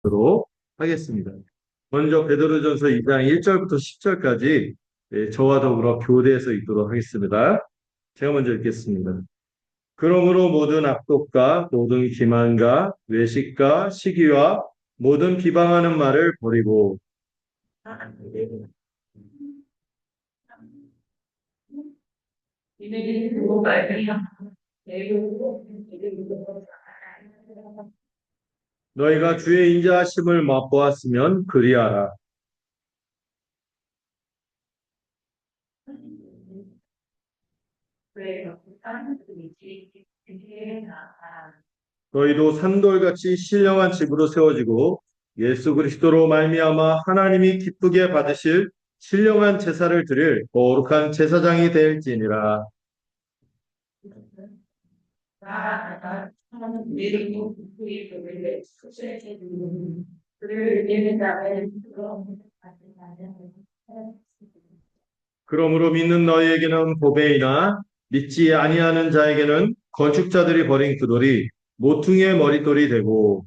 도록 하겠습니다. 먼저 베드로전서 2장 1절부터 10절까지 저와 더불어 교대해서 읽도록 하겠습니다. 제가 먼저 읽겠습니다. 그러므로 모든 악독과 모든 기만과 외식과 시기와 모든 비방하는 말을 버리고 너희가 주의 인자하심을 맛보았으면 그리하라. 너희도 산돌같이 신령한 집으로 세워지고 예수 그리스도로 말미암아 하나님이 기쁘게 받으실 신령한 제사를 드릴 거룩한 제사장이 될지니라. 그러므로 믿는 너희에게는 보배이나 믿지 아니하는 자에게는 건축자들이 버린 그 돌이 모퉁이의 머릿돌이 되고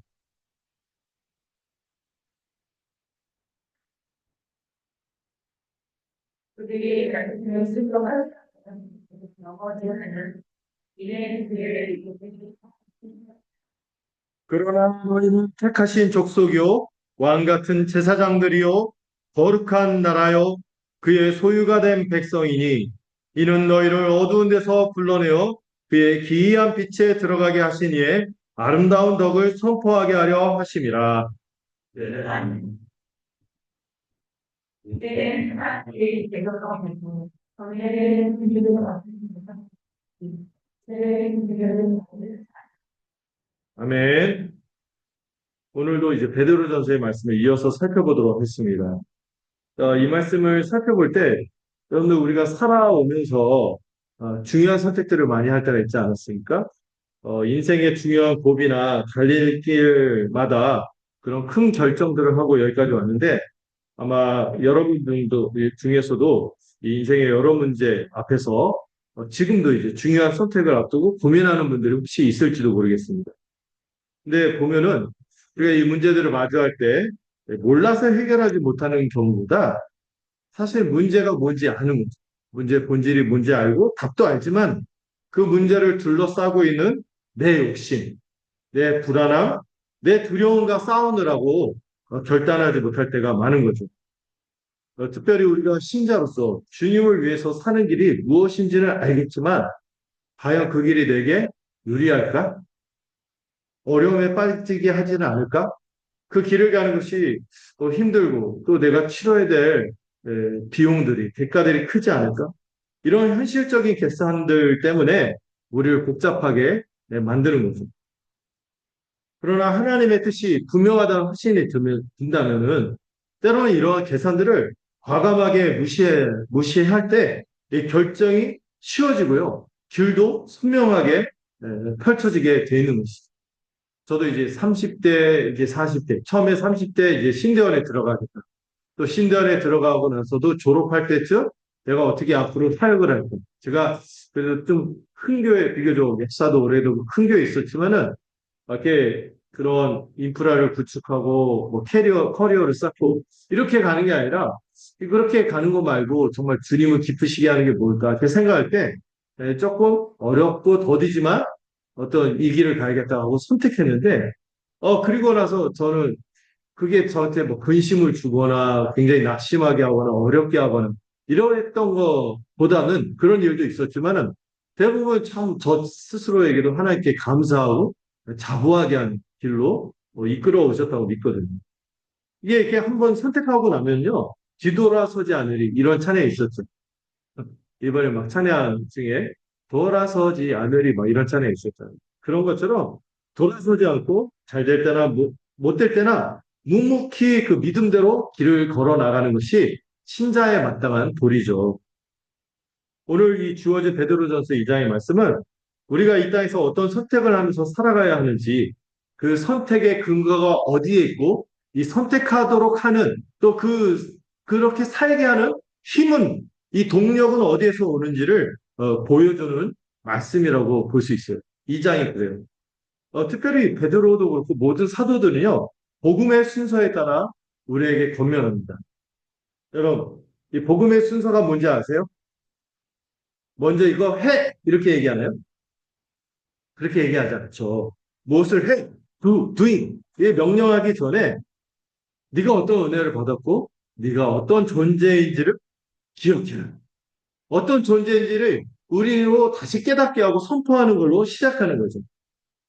그러나 너희는 택하신 족속이요 왕 같은 제사장들이요 거룩한 나라요 그의 소유가 된 백성이니 이는 너희를 어두운 데서 불러내어 그의 기이한 빛에 들어가게 하신 이의 아름다운 덕을 선포하게 하려 하심이라. 네. 아멘. 오늘도 이제 베드로전서의 말씀을 이어서 살펴보도록 하겠습니다. 이 말씀을 살펴볼 때 여러분들 우리가 살아오면서 중요한 선택들을 많이 할 때가 있지 않았습니까? 인생의 중요한 고비나 달릴 길마다 그런 큰 결정들을 하고 여기까지 왔는데 아마 여러분들도 중에서도 이 인생의 여러 문제 앞에서 지금도 이제 중요한 선택을 앞두고 고민하는 분들이 혹시 있을지도 모르겠습니다. 근데 보면은 우리가 이 문제들을 마주할 때 몰라서 해결하지 못하는 경우보다 사실 문제가 뭔지 아는 거죠. 문제 본질이 뭔지 알고 답도 알지만 그 문제를 둘러싸고 있는 내 욕심, 내 불안함, 내 두려움과 싸우느라고 결단하지 못할 때가 많은 거죠. 특별히 우리가 신자로서 주님을 위해서 사는 길이 무엇인지는 알겠지만 과연 그 길이 내게 유리할까? 어려움에 빠지게 하지는 않을까? 그 길을 가는 것이 또 힘들고 또 내가 치러야 될 비용들이, 대가들이 크지 않을까? 이런 현실적인 계산들 때문에 우리를 복잡하게 만드는 거죠. 그러나 하나님의 뜻이 분명하다는 확신이 든다면은 때로는 이러한 계산들을 과감하게 무시할 때 이 결정이 쉬워지고요. 길도 선명하게 펼쳐지게 되는 것이죠. 저도 이제 30대, 이제 40대, 처음에 30대 이제 신대원에 들어가겠다. 또 신대원에 들어가고 나서도 졸업할 때쯤 내가 어떻게 앞으로 사역을 할까. 제가 그래도 좀 큰 교회, 비교적 역사도 오래되고 큰 교회 있었지만은 이렇게 그런 인프라를 구축하고 뭐 커리어를 쌓고 이렇게 가는 게 아니라 그렇게 가는 거 말고 정말 주님을 기쁘시게 하는 게 뭘까 이렇게 생각할 때 조금 어렵고 더디지만 어떤 이 길을 가야겠다 하고 선택했는데 그리고 나서 저는 그게 저한테 뭐 근심을 주거나 굉장히 낙심하게 하거나 어렵게 하거나 이러했던 것보다는 그런 일도 있었지만은 대부분 참 저 스스로에게도 하나님께 감사하고 자부하게 한 길로 이끌어 오셨다고 믿거든요. 이게 이렇게 한번 선택하고 나면요. 뒤돌아서지 않으리 이런 찬양이 있었죠. 이번에 막 찬양 중에 돌아서지 않으리 막 이런 찬양이 있었잖아요. 그런 것처럼 돌아서지 않고 잘 될 때나 못 될 때나 묵묵히 그 믿음대로 길을 걸어 나가는 것이 신자에 마땅한 도리죠. 오늘 이 주어진 베드로전서 2장의 말씀은 우리가 이 땅에서 어떤 선택을 하면서 살아가야 하는지 그 선택의 근거가 어디에 있고 이 선택하도록 하는 또 그렇게 살게 하는 힘은 이 동력은 어디에서 오는지를 보여주는 말씀이라고 볼 수 있어요. 2장이 그래요. 특별히 베드로도 그렇고 모든 사도들은요. 복음의 순서에 따라 우리에게 권면합니다. 여러분, 이 복음의 순서가 뭔지 아세요? 먼저 이거 해! 이렇게 얘기하나요? 그렇게 얘기하지 않죠. 무엇을 해? doing. 이 명령하기 전에 네가 어떤 은혜를 받았고 네가 어떤 존재인지를 기억해라. 어떤 존재인지를 우리로 다시 깨닫게 하고 선포하는 걸로 시작하는 거죠.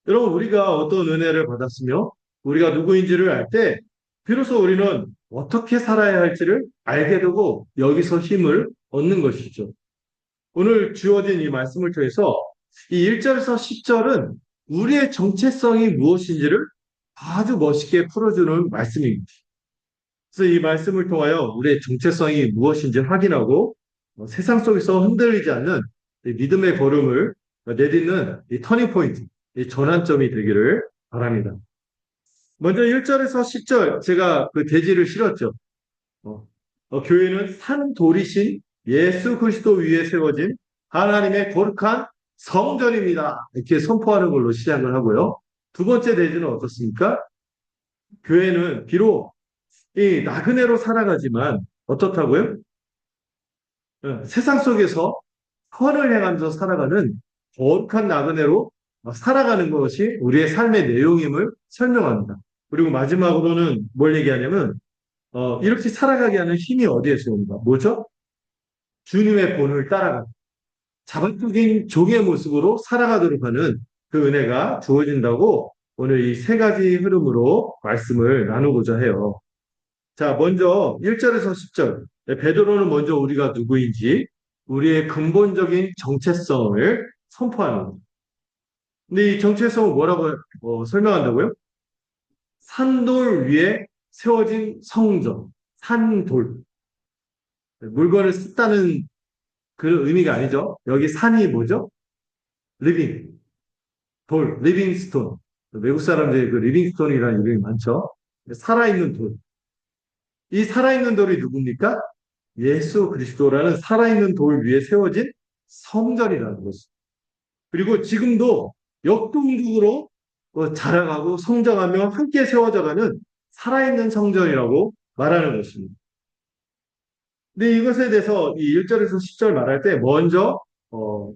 여러분, 우리가 어떤 은혜를 받았으며 우리가 누구인지를 알 때 비로소 우리는 어떻게 살아야 할지를 알게 되고 여기서 힘을 얻는 것이죠. 오늘 주어진 이 말씀을 통해서 이 1절에서 10절은 우리의 정체성이 무엇인지를 아주 멋있게 풀어주는 말씀입니다. 그래서 이 말씀을 통하여 우리의 정체성이 무엇인지 확인하고 세상 속에서 흔들리지 않는 이 믿음의 걸음을 내딛는 이 터닝 포인트, 이 전환점이 되기를 바랍니다. 먼저 1절에서 10절 제가 그 대지를 실었죠. 교회는 산 돌이신 예수 그리스도 위에 세워진 하나님의 거룩한 성전입니다. 이렇게 선포하는 걸로 시작을 하고요. 두 번째 대지는 어떻습니까? 교회는 비록 이 나그네로 살아가지만 어떻다고요? 세상 속에서 선을 행하면서 살아가는 거룩한 나그네로 살아가는 것이 우리의 삶의 내용임을 설명합니다. 그리고 마지막으로는 뭘 얘기하냐면 이렇게 살아가게 하는 힘이 어디에서 옵니까? 뭐죠? 주님의 본을 따라가는 자발적인 종의 모습으로 살아가도록 하는 그 은혜가 주어진다고 오늘 이 세 가지 흐름으로 말씀을 나누고자 해요. 자, 먼저 1절에서 10절. 베드로는 먼저 우리가 누구인지 우리의 근본적인 정체성을 선포하는 겁니다. 근데 이 정체성을 뭐라고 설명한다고요? 산돌 위에 세워진 성전. 산돌. 물건을 썼다는 그 의미가 아니죠. 여기 산이 뭐죠? 리빙. 돌. 리빙스톤. 외국 사람들이 그 리빙스톤이라는 이름이 많죠. 살아있는 돌. 이 살아있는 돌이 누굽니까? 예수 그리스도라는 살아있는 돌 위에 세워진 성전이라는 것입니다. 그리고 지금도 역동적으로 자라가고 성장하며 함께 세워져가는 살아있는 성전이라고 말하는 것입니다. 근데 이것에 대해서 이 1절에서 10절 말할 때 먼저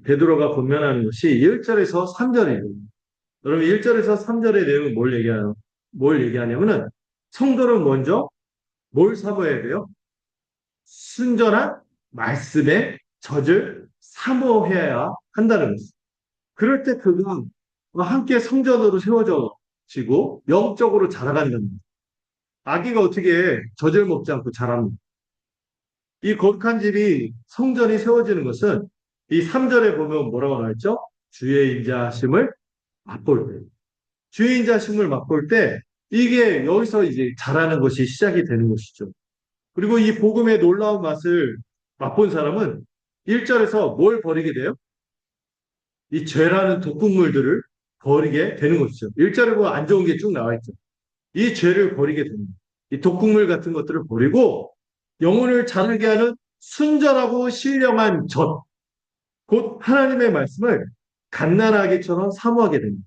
베드로가 권면하는 것이 1절에서 3절이에요. 여러분 1절에서 3절의 내용은 뭘 얘기하냐면은 성도는 먼저 뭘 사모해야 돼요? 순전한 말씀의 젖을 사모해야 한다는 것입니다. 그럴 때 그가 함께 성전으로 세워져지고 영적으로 자라간다는 겁니다. 아기가 어떻게 젖을 먹지 않고 자랍니까? 이 거룩한 집이 성전이 세워지는 것은 이 3절에 보면 뭐라고 나왔죠? 주의 인자하심을 맛볼 때. 주의 인자하심을 맛볼 때 이게 여기서 이제 자라는 것이 시작이 되는 것이죠. 그리고 이 복음의 놀라운 맛을 맛본 사람은 1절에서 뭘 버리게 돼요? 이 죄라는 독극물들을 버리게 되는 것이죠. 1절에 보면 안 좋은 게 쭉 나와 있죠. 이 죄를 버리게 됩니다. 이 독극물 같은 것들을 버리고 영혼을 자르게 하는 순전하고 신령한 젖, 곧 하나님의 말씀을 갓난아기처럼 사모하게 됩니다.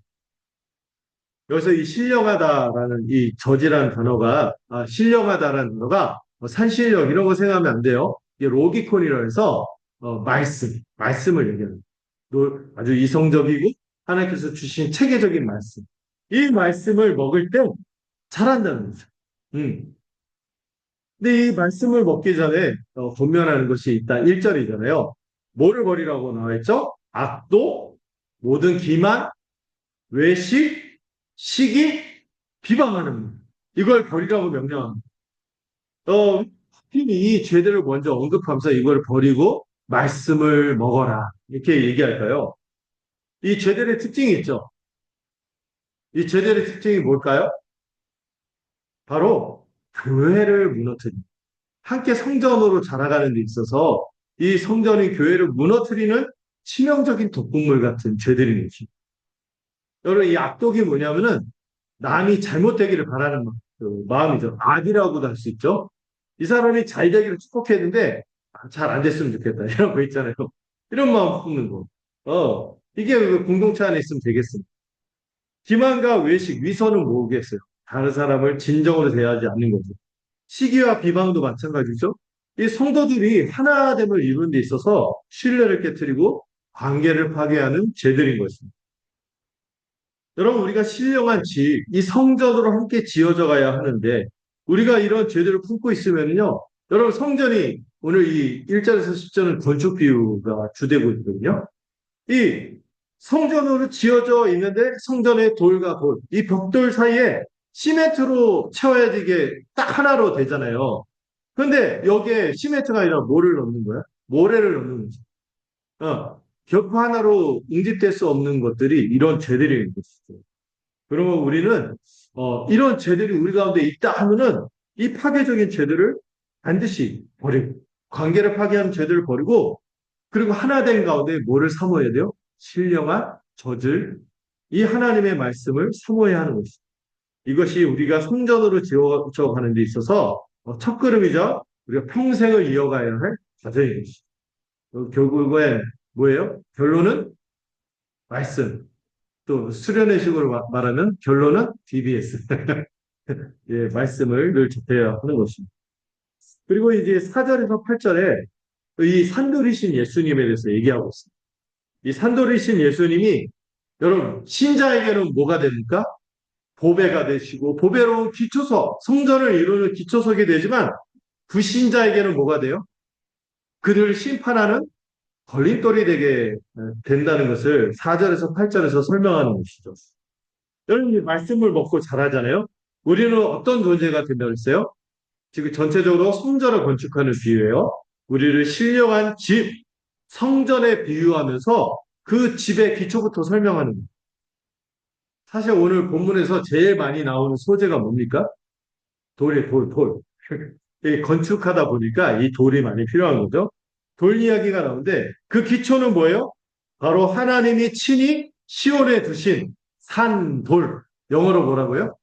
여기서 이 신령하다라는 이 젖이라는 단어가, 신령하다라는 단어가 산신령 이런 거 생각하면 안 돼요. 이게 로기콘이라 해서 말씀을 얘기합니다. 아주 이성적이고 하나님께서 주신 체계적인 말씀. 이 말씀을 먹을 때 잘한다는 거죠. 근데 이 말씀을 먹기 전에 권면하는 것이 일단 1절이잖아요. 뭐를 버리라고 나와있죠? 악도, 모든 기만, 외식, 시기, 비방하는 이걸 버리라고 명령합니다. 이 죄들을 먼저 언급하면서 이걸 버리고 말씀을 먹어라 이렇게 얘기할까요? 이 죄들의 특징이 있죠. 이 죄들의 특징이 뭘까요? 바로 교회를 무너뜨립니다. 함께 성전으로 자라가는 데 있어서 이 성전이 교회를 무너뜨리는 치명적인 독극물 같은 죄들인 것입니다. 여러분 이 악독이 뭐냐면은 남이 잘못되기를 바라는 그 마음이죠. 악이라고도 할 수 있죠. 이 사람이 잘 되기를 축복했는데 잘 안 됐으면 좋겠다 이런 거 있잖아요. 이런 마음 품는 거. 이게 공동체 안에 있으면 되겠습니다. 기만과 외식, 위선은 뭐겠어요? 다른 사람을 진정으로 대하지 않는 거죠. 시기와 비방도 마찬가지죠. 이 성도들이 하나됨을 이루는 데 있어서 신뢰를 깨뜨리고 관계를 파괴하는 죄들인 것입니다. 여러분, 우리가 신령한 집, 이 성전으로 함께 지어져 가야 하는데, 우리가 이런 죄들을 품고 있으면요, 여러분, 성전이 오늘 이 1절에서 10절은 건축 비유가 주되고 있거든요. 이 성전으로 지어져 있는데, 성전의 돌과 돌, 이 벽돌 사이에 시멘트로 채워야 이게 딱 하나로 되잖아요. 근데 여기에 시멘트가 아니라 뭐를 넣는 거야? 모래를 넣는 거지. 벽 하나로 응집될 수 없는 것들이 이런 죄들인 것이죠. 그러면 우리는 이런 죄들이 우리 가운데 있다 하면은 이 파괴적인 죄들을 반드시 버리고 관계를 파괴하는 죄들을 버리고 그리고 하나 된 가운데 뭐를 사모해야 돼요? 신령한 젖을 이 하나님의 말씀을 사모해야 하는 것이죠. 이것이 우리가 성전으로 지어가는 데 있어서 첫걸음이자 우리가 평생을 이어가야 할 과정인 것이죠. 결국에 뭐예요? 결론은 말씀. 또 수련의 식으로 말하면 결론은 DBS. 예, 말씀을 늘 접해야 하는 것입니다. 그리고 이제 4절에서 8절에 이 산돌이신 예수님에 대해서 얘기하고 있습니다. 이 산돌이신 예수님이 여러분 신자에게는 뭐가 됩니까? 보배가 되시고 보배로운 기초석, 성전을 이루는 기초석이 되지만 불신자에게는 뭐가 돼요? 그들을 심판하는 걸림돌이 되게 된다는 것을 4절에서 8절에서 설명하는 것이죠. 여러분, 이 말씀을 먹고 자라잖아요. 우리는 어떤 존재가 된다고 했어요? 지금 전체적으로 성전을 건축하는 비유예요. 우리를 신령한 집, 성전에 비유하면서 그 집의 기초부터 설명하는 거예요. 사실 오늘 본문에서 제일 많이 나오는 소재가 뭡니까? 돌이에요, 돌. 건축하다 보니까 이 돌이 많이 필요한 거죠. 돌 이야기가 나오는데 그 기초는 뭐예요? 바로 하나님이 친히 시온에 두신 산, 돌. 영어로 뭐라고요?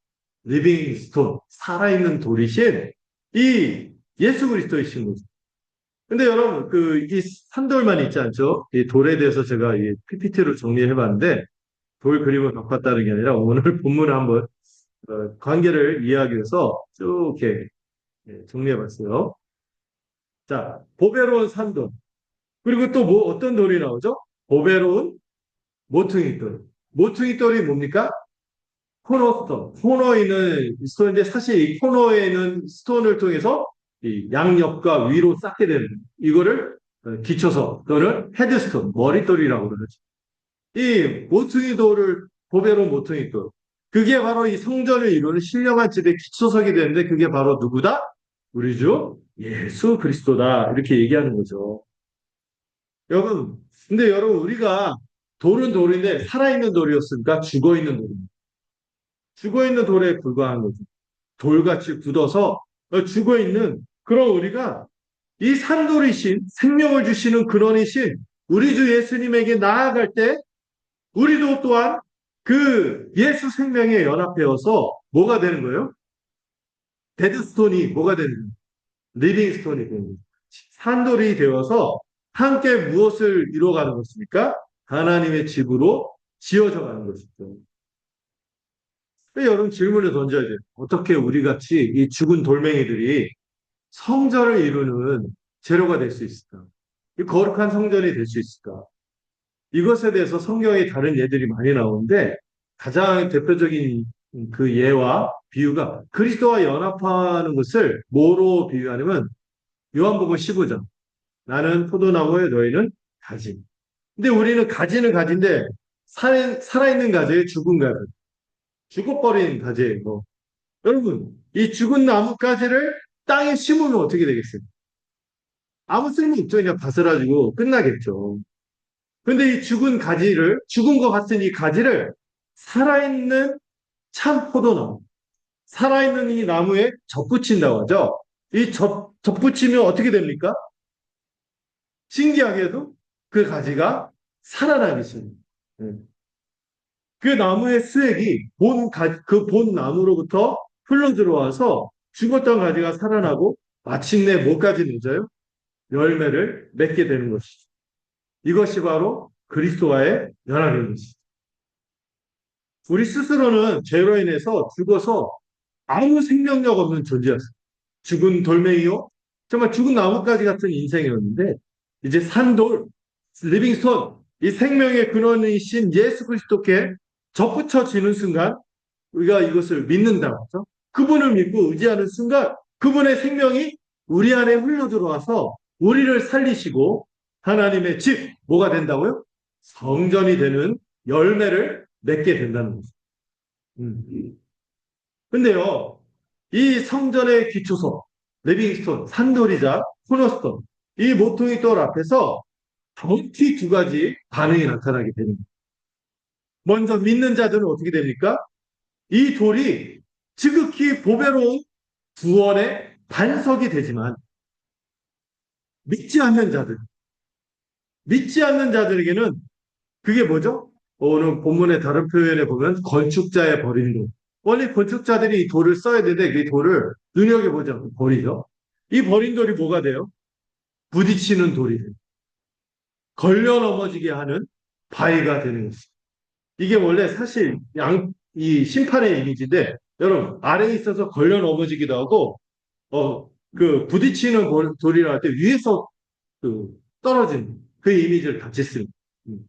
리빙 스톤, 살아있는 돌이신 이 예수 그리스도이신 거죠. 근데 여러분, 이 산돌만 있지 않죠? 이 돌에 대해서 제가 이 PPT로 정리해 봤는데, 돌 그림을 갖고 왔다는 게 아니라 오늘 본문을 한번 관계를 이해하기 위해서 쭉 이렇게 정리해 봤어요. 자, 보배로운 산돌. 그리고 또 뭐, 어떤 돌이 나오죠? 보배로운 모퉁이 돌. 모퉁이 돌이 뭡니까? 코너스톤. 코너에 있는 스톤인데 사실 이 코너에 있는 스톤을 통해서 이 양옆과 위로 쌓게 되는 이거를 기초서 또는 헤드스톤, 머릿돌이라고 그러죠. 이 모퉁이 돌을 보배로운 모퉁이 돌. 그게 바로 이 성전을 이루는 신령한 집의 기초석이 되는데 그게 바로 누구다? 우리 주 예수 그리스도다. 이렇게 얘기하는 거죠. 여러분, 근데 여러분 우리가 돌은 돌인데 살아있는 돌이었으니까 죽어있는 돌입니다. 죽어있는 돌에 불과한 거죠. 돌같이 굳어서 죽어있는 그런 우리가 이 산돌이신 생명을 주시는 근원이신 우리 주 예수님에게 나아갈 때 우리도 또한 그 예수 생명에 연합되어서 뭐가 되는 거예요? 데드스톤이 뭐가 되는 거예요? 리빙스톤이 되는 거예요. 산돌이 되어서 함께 무엇을 이루어가는 것입니까? 하나님의 집으로 지어져 가는 것이죠. 여러분 질문을 던져야 돼요. 어떻게 우리 같이 이 죽은 돌멩이들이 성전을 이루는 재료가 될 수 있을까? 이 거룩한 성전이 될 수 있을까? 이것에 대해서 성경에 다른 예들이 많이 나오는데 가장 대표적인 그 예와 비유가 그리스도와 연합하는 것을 뭐로 비유하냐면 요한복음 15장. 나는 포도나무에 너희는 가지. 근데 우리는 가지는 가지인데 살아있는 가지에 죽은 가지. 죽어버린 가지예요. 여러분, 이 죽은 나뭇가지를 땅에 심으면 어떻게 되겠어요? 아무 쓸모 없죠. 그냥 바스라지고 끝나겠죠. 근데 이 죽은 가지를, 죽은 것 같은 이 가지를 살아있는 참 포도나무, 살아있는 이 나무에 접붙인다고 하죠. 이 접붙이면 어떻게 됩니까? 신기하게도 그 가지가 살아나기 시작합니다. 그 나무의 수액이 그 본 나무로부터 흘러 들어와서 죽었던 가지가 살아나고 마침내 뭐까지 맺어요? 열매를 맺게 되는 것이죠. 이것이 바로 그리스도와의 연합인 것이죠. 우리 스스로는 죄로 인해서 죽어서 아무 생명력 없는 존재였어요. 죽은 돌멩이요? 정말 죽은 나뭇가지 같은 인생이었는데, 이제 산돌, 리빙스톤, 이 생명의 근원이신 예수 그리스도께 접붙여지는 순간, 우리가 이것을 믿는다고 하죠. 그분을 믿고 의지하는 순간, 그분의 생명이 우리 안에 흘러 들어와서 우리를 살리시고, 하나님의 집, 뭐가 된다고요? 성전이 되는 열매를 맺게 된다는 거죠. 음. 근데요, 이 성전의 기초소, 리빙스톤, 산돌이자 코너스톤, 이 모퉁이 돌 앞에서 정확히 두 가지 반응이 나타나게 됩니다. 먼저 믿는 자들은 어떻게 됩니까? 이 돌이 지극히 보배로운 구원의 반석이 되지만 믿지 않는 자들, 믿지 않는 자들에게는 그게 뭐죠? 오늘 본문의 다른 표현에 보면 건축자의 버린 돌. 원래 건축자들이 이 돌을 써야 되는데 그 돌을 눈여겨보지 않고 버리죠. 이 버린 돌이 뭐가 돼요? 부딪히는 돌이 돼요. 걸려 넘어지게 하는 바위가 되는 것입니다. 이게 원래 사실 이 심판의 이미지인데 여러분 아래에 있어서 걸려 넘어지기도 하고 그 부딪히는 돌이라 할 때 위에서 그 떨어진 그 이미지를 같이 씁니다. 음.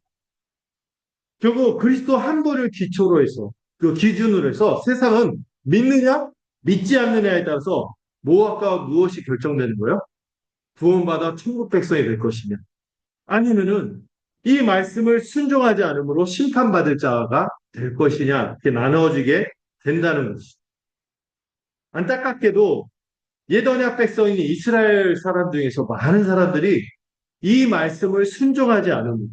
결국 그리스도 한 분을 기초로 해서 그 기준으로 해서 세상은 믿느냐 믿지 않느냐에 따라서 무엇과 무엇이 결정되는 거예요? 구원받아 천국 백성이 될 것이냐 아니면은 이 말씀을 순종하지 않으므로 심판받을 자가 될 것이냐 이렇게 나누어지게 된다는 것이죠. 안타깝게도 옛 언약 백성인 이스라엘 사람 중에서 많은 사람들이 이 말씀을 순종하지 않으면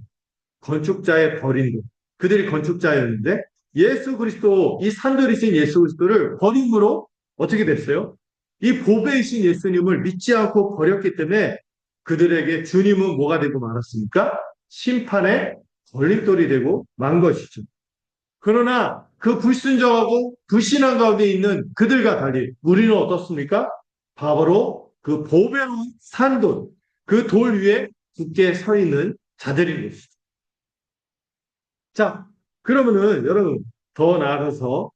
건축자의 버림도 그들이 건축자였는데 예수 그리스도 이 산돌이신 예수 그리스도를 버림으로 어떻게 됐어요? 이 보배이신 예수님을 믿지 않고 버렸기 때문에 그들에게 주님은 뭐가 되고 말았습니까? 심판의 걸림돌이 되고 만 것이죠. 그러나 그 불순종하고 불신앙 가운데 있는 그들과 달리 우리는 어떻습니까? 바로 그 보배로운 산돌, 그 돌 위에 굳게 서 있는 자들인 것이죠. 자, 그러면은 여러분 더 나아가서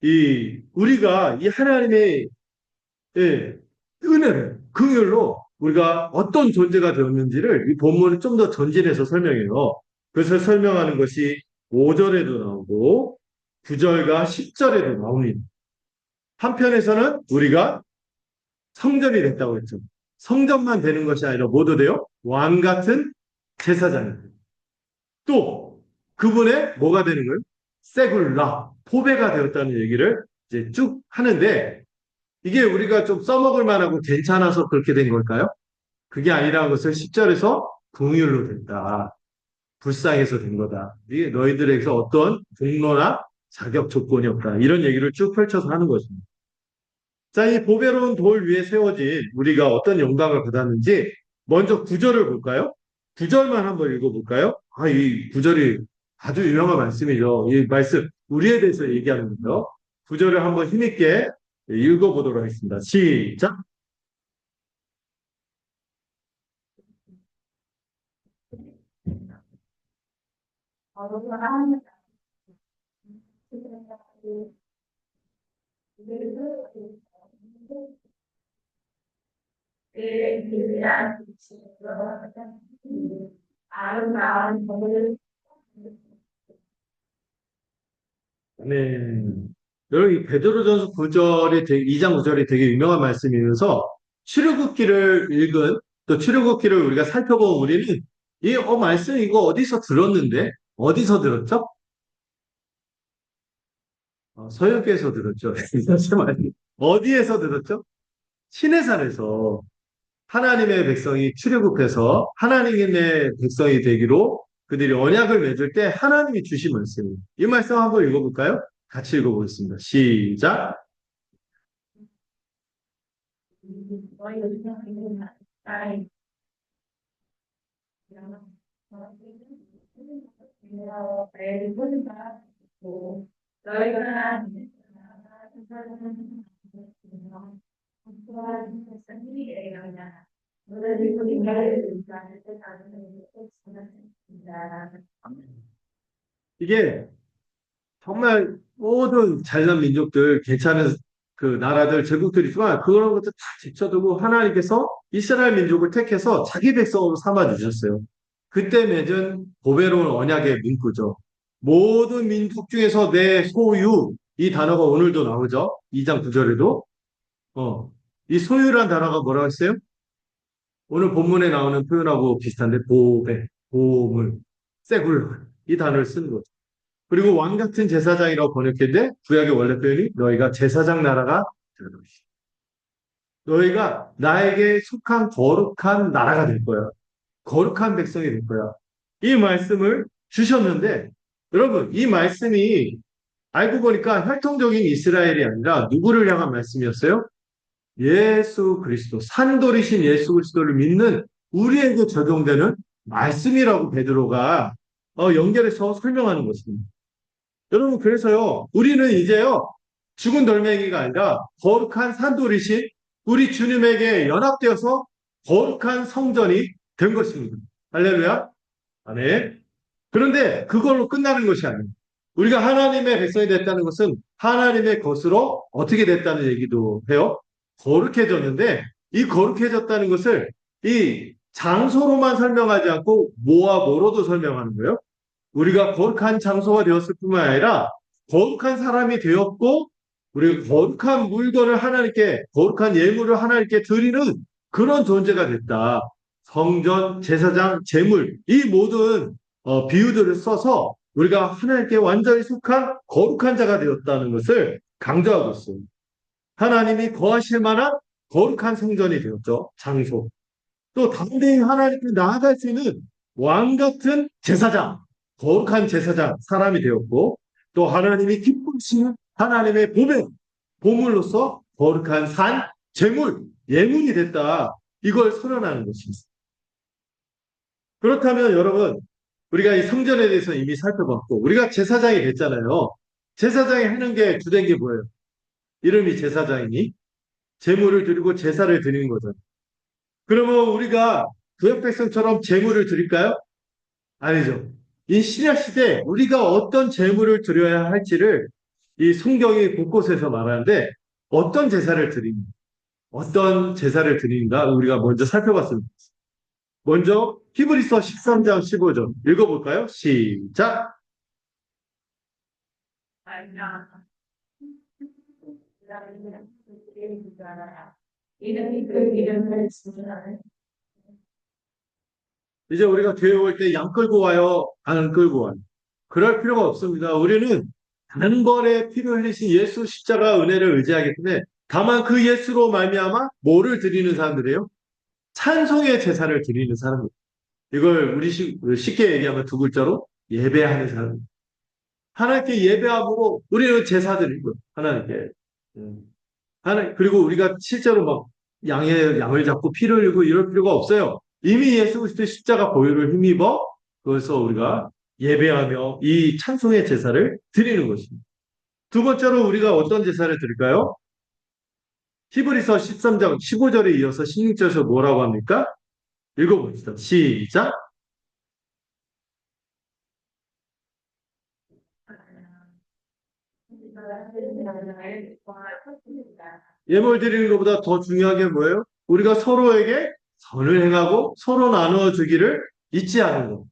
이 우리가 이 하나님의 예, 은혜를 긍휼로 우리가 어떤 존재가 되었는지를 이 본문을 좀 더 전진해서 설명해요. 그래서 설명하는 것이 5절에도 나오고 9절과 10절에도 나옵니다. 한편에서는 우리가 성전이 됐다고 했죠. 성전만 되는 것이 아니라 모두 되어 왕 같은 제사장이 또 그분의 뭐가 되는 거예요? 세굴라, 포배가 되었다는 얘기를 이제 쭉 하는데 이게 우리가 좀 써먹을 만하고 괜찮아서 그렇게 된 걸까요? 그게 아니라는 것을 10절에서 긍휼로 됐다. 불쌍해서 된 거다. 이게 너희들에게서 어떤 공로나 자격 조건이 없다. 이런 얘기를 쭉 펼쳐서 하는 것입니다. 자, 이 보배로운 돌 위에 세워진 우리가 어떤 영광을 받았는지 먼저 구절을 볼까요? 구절만 한번 읽어볼까요? 이 구절이 아주 유명한 말씀이죠. 이 말씀 우리에 대해서 얘기하는 거죠. 구절을 한번 힘있게 읽어보도록 하겠습니다. 시작. 네. 여러분, 이 베드로전서 9절이 2장 9절이 되게 유명한 말씀이면서 출애굽기를 읽은 또 출애굽기를 우리가 살펴본 우리는 이 말씀 이거 어디서 들었는데 어디서 들었죠? 서역에서 들었죠. 어디에서 들었죠? 시내산에서 하나님의 백성이 출애굽해서 하나님의 백성이 되기로 그들이 언약을 맺을 때 하나님이 주신 말씀입니다. 이 말씀 한번 읽어볼까요? 같이 읽어보겠습니다. 시작. 이게 정말 모든 잘난 민족들 괜찮은 그 나라들, 제국들이 있지만 그런 것도 다 제쳐두고 하나님께서 이스라엘 민족을 택해서 자기 백성으로 삼아주셨어요. 그때 맺은 보배로운 언약의 문구죠. 모든 민족 중에서 내 소유, 이 단어가 오늘도 나오죠. 2장 9절에도. 이 소유란 단어가 뭐라고 했어요? 오늘 본문에 나오는 표현하고 비슷한데 보배, 보물, 쇠굴 이 단어를 쓰는 거죠. 그리고 왕 같은 제사장이라고 번역했는데 구약의 원래 표현이 너희가 제사장 나라가 되는 것이다. 너희가 나에게 속한 거룩한 나라가 될 거야. 거룩한 백성이 될 거야. 이 말씀을 주셨는데 여러분 이 말씀이 알고 보니까 혈통적인 이스라엘이 아니라 누구를 향한 말씀이었어요? 예수 그리스도, 산돌이신 예수 그리스도를 믿는 우리에게 적용되는 말씀이라고 베드로가 연결해서 설명하는 것입니다. 여러분 그래서요 우리는 이제요 죽은 돌멩이가 아니라 거룩한 산돌이신 우리 주님에게 연합되어서 거룩한 성전이 된 것입니다. 할렐루야. 아멘. 그런데 그걸로 끝나는 것이 아닙니다. 우리가 하나님의 백성이 됐다는 것은 하나님의 것으로 어떻게 됐다는 얘기도 해요. 거룩해졌는데 이 거룩해졌다는 것을 이 장소로만 설명하지 않고 뭐와 뭐로도 설명하는 거예요. 우리가 거룩한 장소가 되었을 뿐만 아니라 거룩한 사람이 되었고 우리가 거룩한 물건을 하나님께 거룩한 예물을 하나님께 드리는 그런 존재가 됐다. 성전, 제사장, 제물 이 모든 비유들을 써서 우리가 하나님께 완전히 속한 거룩한 자가 되었다는 것을 강조하고 있습니다. 하나님이 거하실 만한 거룩한 성전이 되었죠. 장소. 또 담대히 하나님께 나아갈 수 있는 왕 같은 제사장, 거룩한 제사장, 사람이 되었고 또 하나님이 기쁘시는 하나님의 보물로서 거룩한 산, 재물, 예물이 됐다. 이걸 선언하는 것입니다. 그렇다면 여러분 우리가 이 성전에 대해서 이미 살펴봤고 우리가 제사장이 됐잖아요. 제사장이 하는 게 주된 게 뭐예요? 이름이 제사장이니 제물을 드리고 제사를 드리는 거죠. 그러면 우리가 구약 백성처럼 제물을 드릴까요? 아니죠. 이 신약 시대 우리가 어떤 제물을 드려야 할지를 이 성경이 곳곳에서 말하는데 어떤 제사를 드립니까? 어떤 제사를 드리는가 우리가 먼저 살펴봤습니다. 먼저 히브리서 13장 15절 읽어볼까요? 시작. 이제 우리가 교회 올 때 양 끌고 와요? 안 끌고 와요? 그럴 필요가 없습니다. 우리는 단번에 피를 흘리신 예수 십자가 은혜를 의지하기 때문에 다만 그 예수로 말미암아 뭐를 드리는 사람들이에요? 찬송의 제사를 드리는 사람입니다. 이걸 우리 쉽게 얘기하면 두 글자로 예배하는 사람. 하나님께 예배함으로 우리는 제사 드리고 하나님께. 그리고 우리가 실제로 막 양을 잡고 피를 흘리고 이럴 필요가 없어요. 이미 예수 그리스도의 십자가 보혈을 힘입어 그래서 우리가 예배하며 이 찬송의 제사를 드리는 것입니다. 두 번째로 우리가 어떤 제사를 드릴까요? 히브리서 13장 15절에 이어서 16절에서 뭐라고 합니까? 읽어봅시다. 시작. 예물 드리는 것보다 더 중요한 게 뭐예요? 우리가 서로에게 선을 행하고 서로 나누어 주기를 잊지 않는 것.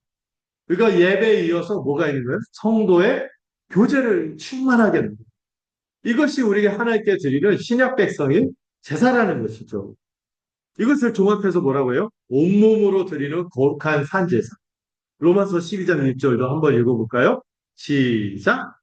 그러니까 예배에 이어서 뭐가 있는 거예요? 성도의 교제를 충만하게 하는 것. 이것이 우리가 하나님께 드리는 신약 백성인 제사라는 것이죠. 이것을 종합해서 뭐라고 해요? 온몸으로 드리는 거룩한 산제사. 로마서 12장 1절도 한번 읽어볼까요? 시작!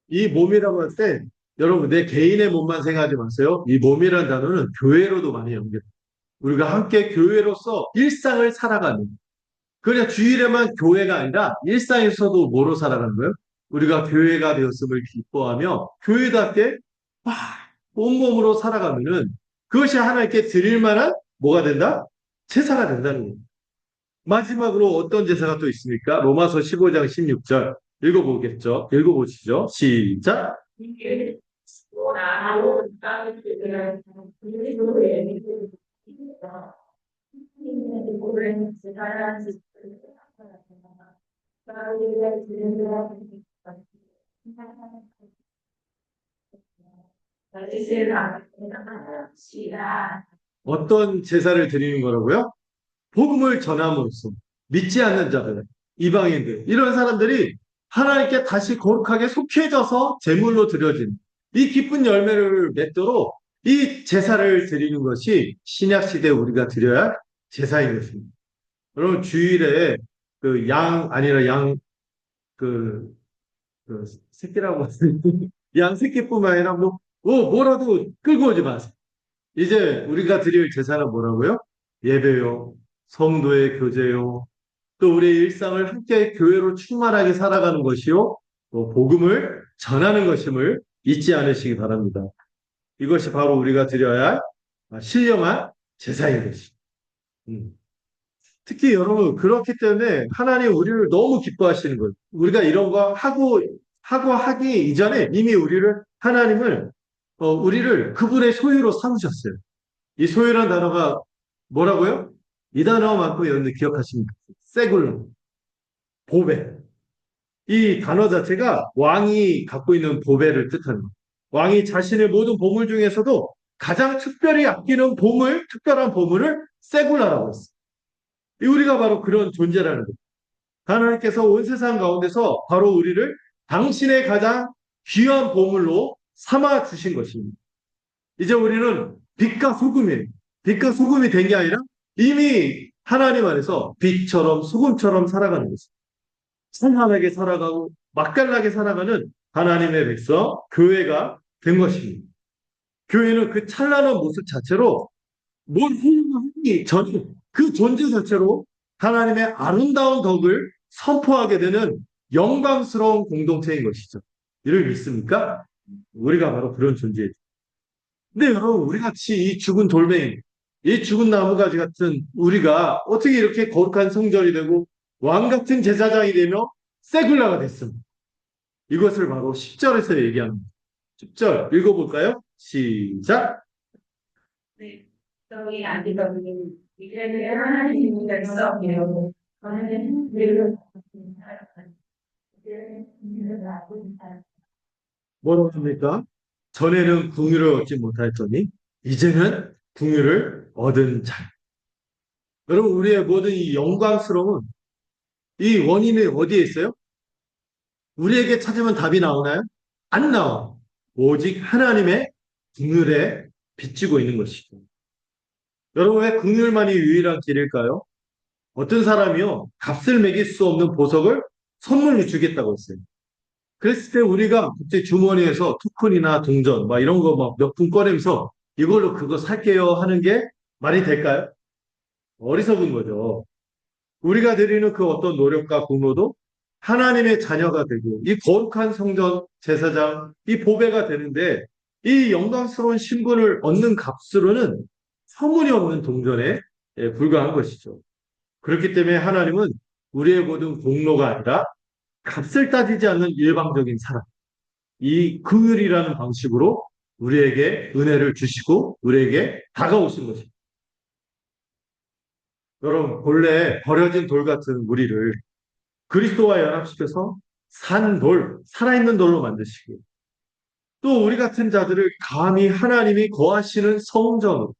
이 몸이라고 할 때 여러분 내 개인의 몸만 생각하지 마세요. 이 몸이라는 단어는 교회로도 많이 연결해요. 우리가 함께 교회로서 일상을 살아가는 그냥 주일에만 교회가 아니라 일상에서도 뭐로 살아가는 거예요? 우리가 교회가 되었음을 기뻐하며 교회답게 막 온몸으로 살아가면은 그것이 하나님께 드릴 만한 뭐가 된다? 제사가 된다는 거예요. 마지막으로 어떤 제사가 또 있습니까? 로마서 15장 16절 읽어보겠죠? 읽어보시죠. 시작. 어떤 제사를 드리는 거라고요? 복음을 전함으로써 믿지 않는 자들, 이방인들, 이런 사람들이 하나님께 다시 거룩하게 속해져서 제물로 드려진 이 기쁜 열매를 맺도록 이 제사를 드리는 것이 신약 시대에 우리가 드려야 할 제사인 것입니다. 여러분 주일에 그 양 아니라 그, 그 새끼라고 하세요. 양 새끼뿐만 아니라 뭐라도 끌고 오지 마세요. 이제 우리가 드릴 제사는 뭐라고요? 예배요, 성도의 교제요, 또 우리의 일상을 함께 교회로 충만하게 살아가는 것이요, 또 복음을 전하는 것임을 잊지 않으시기 바랍니다. 이것이 바로 우리가 드려야 할 신령한 제사인 것입니다. 음. 특히 여러분 그렇기 때문에 하나님 우리를 너무 기뻐하시는 거예요. 우리가 이런 거 하고 하기 이전에 이미 하나님을 우리를 그분의 소유로 삼으셨어요. 이 소유란 단어가 뭐라고요? 이 단어만큼 여러분들 기억하십니까? 세굴, 보배. 이 단어 자체가 왕이 갖고 있는 보배를 뜻하는 거예요. 왕이 자신의 모든 보물 중에서도 가장 특별히 아끼는 특별한 보물을 세굴라라고 했어요. 우리가 바로 그런 존재라는 거예요. 하나님께서 온 세상 가운데서 바로 우리를 당신의 가장 귀한 보물로 삼아 주신 것입니다. 이제 우리는 빛과 소금이에요. 빛과 소금이 된 게 아니라 이미 하나님 안에서 빛처럼 소금처럼 살아가는 것입니다. 찬란하게 살아가고 맛깔나게 살아가는 하나님의 백성, 교회가 된 것입니다. 교회는 그 찬란한 모습 자체로 뭘 하기 전에 그 존재 자체로 하나님의 아름다운 덕을 선포하게 되는 영광스러운 공동체인 것이죠. 이를 믿습니까? 우리가 바로 그런 존재이죠. 근데 여러분, 우리 같이 이 죽은 돌멩이, 이 죽은 나무가지 같은 우리가 어떻게 이렇게 거룩한 성전이 되고 왕 같은 제사장이 되며 세굴라가 됐습니다. 이것을 바로 10절에서 얘기합니다. 10절 읽어볼까요? 시작. 네. 저희 아기들이 이제는 하나님이 백성이요. 저는 우리를 뭐라고 합니까? 전에는 궁유를 얻지 못했더니 이제는 궁유를 얻은 자. 여러분 우리의 모든 이 영광스러움은 이 원인이 어디에 있어요? 우리에게 찾으면 답이 나오나요? 안 나와. 오직 하나님의 긍휼에 비추고 있는 것이죠. 여러분 왜 긍휼만이 유일한 길일까요? 어떤 사람이요 값을 매길 수 없는 보석을 선물로 주겠다고 했어요. 그랬을 때 우리가 그때 주머니에서 투콘이나 동전 막 이런 거 막 몇 푼 꺼내면서 이걸로 그거 살게요 하는 게 말이 될까요? 어리석은 거죠. 우리가 드리는 그 어떤 노력과 공로도 하나님의 자녀가 되고 이 거룩한 성전 제사장 이 보배가 되는데 이 영광스러운 신분을 얻는 값으로는 서문이 없는 동전에 불과한 것이죠. 그렇기 때문에 하나님은 우리의 모든 공로가 아니라 값을 따지지 않는 일방적인 사랑, 이 긍휼이라는 방식으로 우리에게 은혜를 주시고 우리에게 다가오신 것입니다. 여러분, 본래 버려진 돌 같은 우리를 그리스도와 연합시켜서 산 돌, 살아있는 돌로 만드시고 또 우리 같은 자들을 감히 하나님이 거하시는 성전으로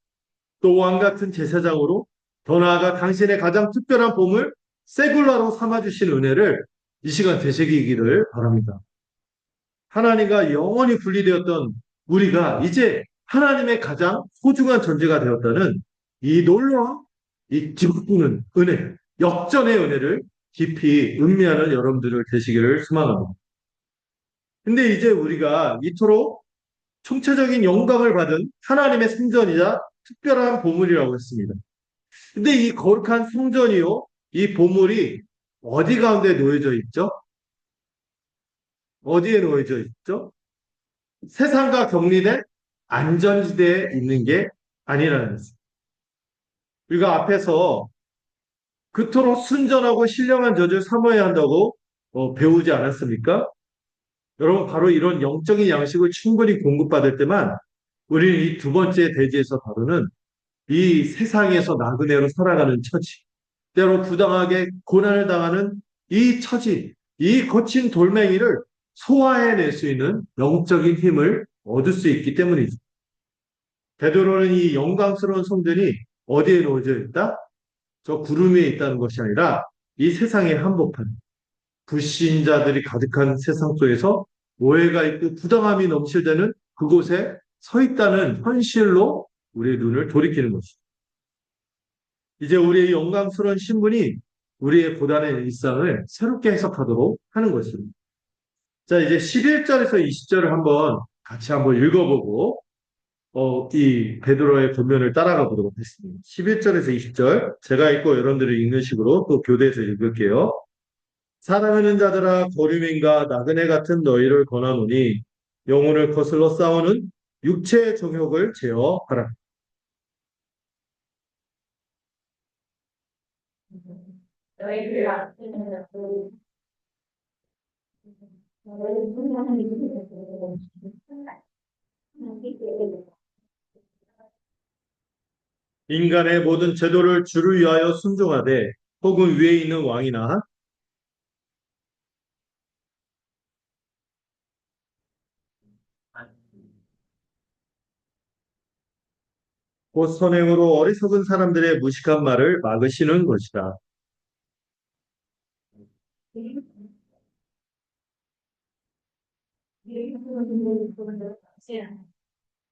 또 왕 같은 제사장으로 더 나아가 당신의 가장 특별한 보물 세굴라로 삼아주신 은혜를 이 시간 되새기기를 바랍니다. 하나님과 영원히 분리되었던 우리가 이제 하나님의 가장 소중한 존재가 되었다는 이 놀라운 이 기쁘는 은혜, 역전의 은혜를 깊이 음미하는 여러분들을 되시기를 소망합니다. 근데 이제 우리가 이토록 총체적인 영광을 받은 하나님의 성전이자 특별한 보물이라고 했습니다. 근데 이 거룩한 성전이요, 이 보물이 어디 가운데 놓여져 있죠? 어디에 놓여져 있죠? 세상과 격리된 안전지대에 있는 게 아니라는 것입니다. 우리가 앞에서 그토록 순전하고 신령한 젖을 삼아야 한다고 배우지 않았습니까? 여러분, 바로 이런 영적인 양식을 충분히 공급받을 때만 우리는 이 두 번째 대지에서 다루는 이 세상에서 나그네로 살아가는 처지, 때로 부당하게 고난을 당하는 이 처지, 이 거친 돌멩이를 소화해낼 수 있는 영적인 힘을 얻을 수 있기 때문이죠. 베드로는 이 영광스러운 성전이 어디에 놓여져 있다? 저 구름 위에 있다는 것이 아니라 이 세상의 한복판, 불신자들이 가득한 세상 속에서 오해가 있고 부당함이 넘실대는 그곳에 서 있다는 현실로 우리의 눈을 돌이키는 것이죠. 이제 우리의 영광스러운 신분이 우리의 고단한 일상을 새롭게 해석하도록 하는 것입니다. 자, 이제 11절에서 20절을 같이 한번 읽어보고 이 베드로의 권면을 따라가 보도록 하겠습니다. 11절에서 20절 제가 읽고 여러분들이 읽는 식으로 또 교대에서 읽을게요. 사랑하는 자들아 거류민과 나그네 같은 너희를 권하노니 영혼을 거슬러 싸우는 육체의 정욕을 제어하라. 너희들 인간의 모든 제도를 주를 위하여 순종하되 혹은 위에 있는 왕이나 곧 선행으로 어리석은 사람들의 무식한 말을 막으시는 것이다.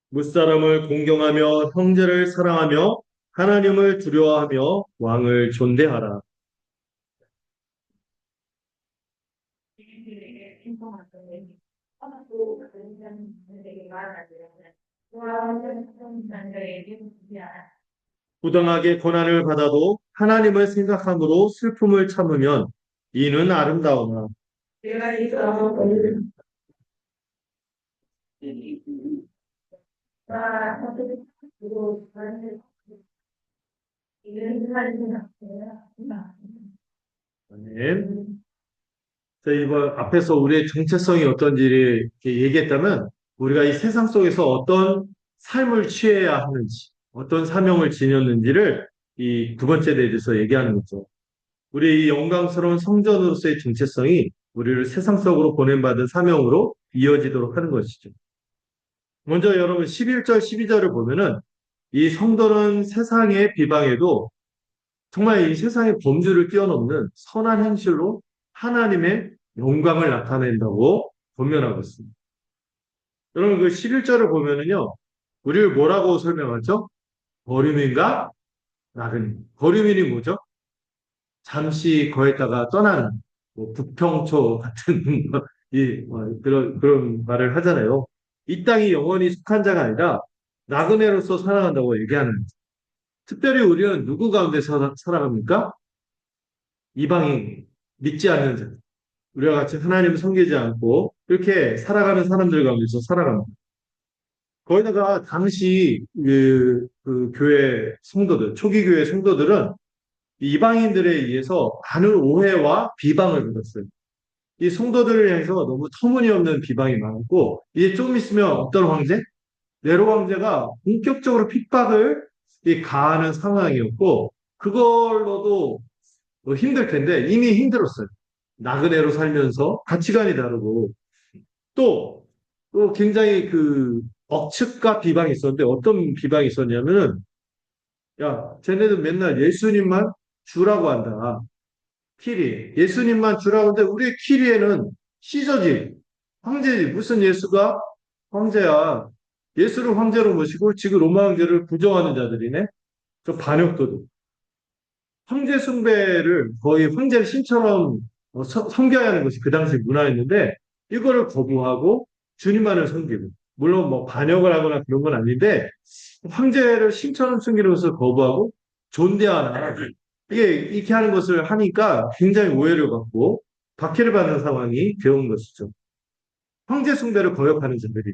무사람을 공경하며 형제를 사랑하며 하나님을 두려워하며 왕을 존대하라. 부당하게 고난을 받아도 하나님을 생각함으로 슬픔을 참으면 이는 아름다우나 아멘. 자, 이번 앞에서 우리의 정체성이 어떤지를 이렇게 얘기했다면 우리가 이 세상 속에서 어떤 삶을 취해야 하는지, 어떤 사명을 지녔는지를 이 두 번째 대해서 얘기하는 거죠. 우리 이 영광스러운 성전으로서의 정체성이 우리를 세상 속으로 보냄받은 사명으로 이어지도록 하는 것이죠. 먼저 여러분 11절, 12절을 보면은 이 성도는 세상의 비방에도 정말 이 세상의 범주를 뛰어넘는 선한 행실로 하나님의 영광을 나타낸다고 권면하고 있습니다. 여러분 그 11절을 보면은요, 우리를 뭐라고 설명하죠? 거류민과 나그네. 거류민이 뭐죠? 잠시 거했다가 떠나는 뭐 부평초 같은 그런 말을 하잖아요. 이 땅이 영원히 속한 자가 아니라 나그네로서 살아간다고 얘기하는 거죠. 특별히 우리는 누구 가운데 살아갑니까? 이방인, 믿지 않는 자. 우리와 같이 하나님을 섬기지 않고 이렇게 살아가는 사람들 가운데서 살아갑니다. 거기다가 당시 그 교회 성도들, 초기 교회 성도들은 이방인들에 의해서 많은 오해와 비방을 받았어요. 이 성도들을 향해서 너무 터무니없는 비방이 많았고, 이제 조금 있으면 어떤 황제? 네로 황제가 본격적으로 핍박을 가하는 상황이었고, 그걸로도 힘들 텐데 이미 힘들었어요. 나그네로 살면서 가치관이 다르고, 또, 또 굉장히 그 억측과 비방이 있었는데 어떤 비방이 있었냐면은, 야, 쟤네들 맨날 예수님만 주라고 한다. 키리. 예수님만 주라고 하는데 우리 키리에는 시저지, 황제지. 무슨 예수가 황제야. 예수를 황제로 모시고 지금 로마 황제를 부정하는 자들이네. 저 반역도도. 황제 숭배를 거의 황제를 신처럼 섬겨야 하는 것이 그 당시 문화였는데 이거를 거부하고 주님만을 섬기고 물론 뭐 반역을 하거나 그런 건 아닌데 황제를 신처럼 섬기는 것을 거부하고 존대하나 이게 이렇게 하는 것을 하니까 굉장히 오해를 받고 박해를 받는 상황이 되어온 것이죠. 황제 숭배를 거역하는 자들이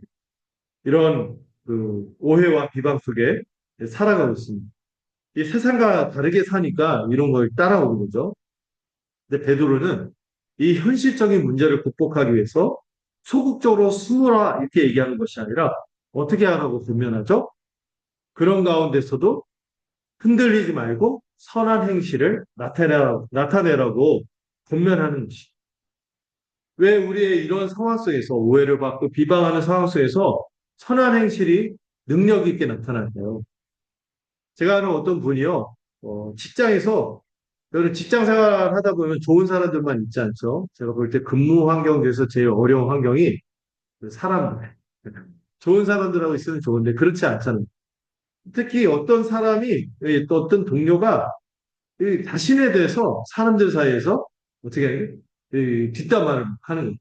이런 그 오해와 비방 속에 살아가고 있습니다. 이 세상과 다르게 사니까 이런 걸 따라오는 거죠. 근데 베드로는 이 현실적인 문제를 극복하기 위해서 소극적으로 숨으라 이렇게 얘기하는 것이 아니라 어떻게 하라고 권면하죠? 그런 가운데서도 흔들리지 말고 선한 행실을 나타내라고 권면하는 것이. 왜 우리의 이런 상황 속에서 오해를 받고 비방하는 상황 속에서 선한 행실이 능력 있게 나타날까요? 제가 아는 어떤 분이요, 직장에서, 여러분 직장 생활 하다 보면 좋은 사람들만 있지 않죠? 제가 볼 때 근무 환경 중에서 제일 어려운 환경이 그 사람들. 좋은 사람들하고 있으면 좋은데 그렇지 않잖아요. 특히 어떤 사람이, 또 어떤 동료가 이 자신에 대해서 사람들 사이에서 어떻게 하는 뒷담화를 하는 거예요.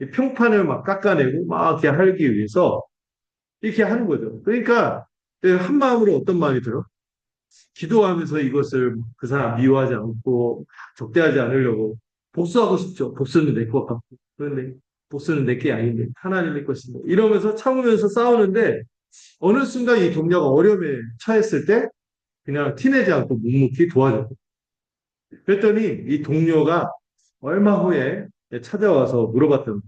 이 평판을 막 깎아내고 막 이렇게 하기 위해서 이렇게 하는 거죠. 그러니까 한 마음으로 어떤 마음이 들어? 기도하면서 이것을 그 사람 미워하지 않고 적대하지 않으려고 복수하고 싶죠. 복수는 내 것 같고. 그런데 복수는 내 게 아닌데 하나님의 것인데 이러면서 참으면서 싸우는데 어느 순간 이 동료가 어려움에 처했을 때 그냥 티내지 않고 묵묵히 도와줬고 그랬더니 이 동료가 얼마 후에 찾아와서 물어봤던 거예요.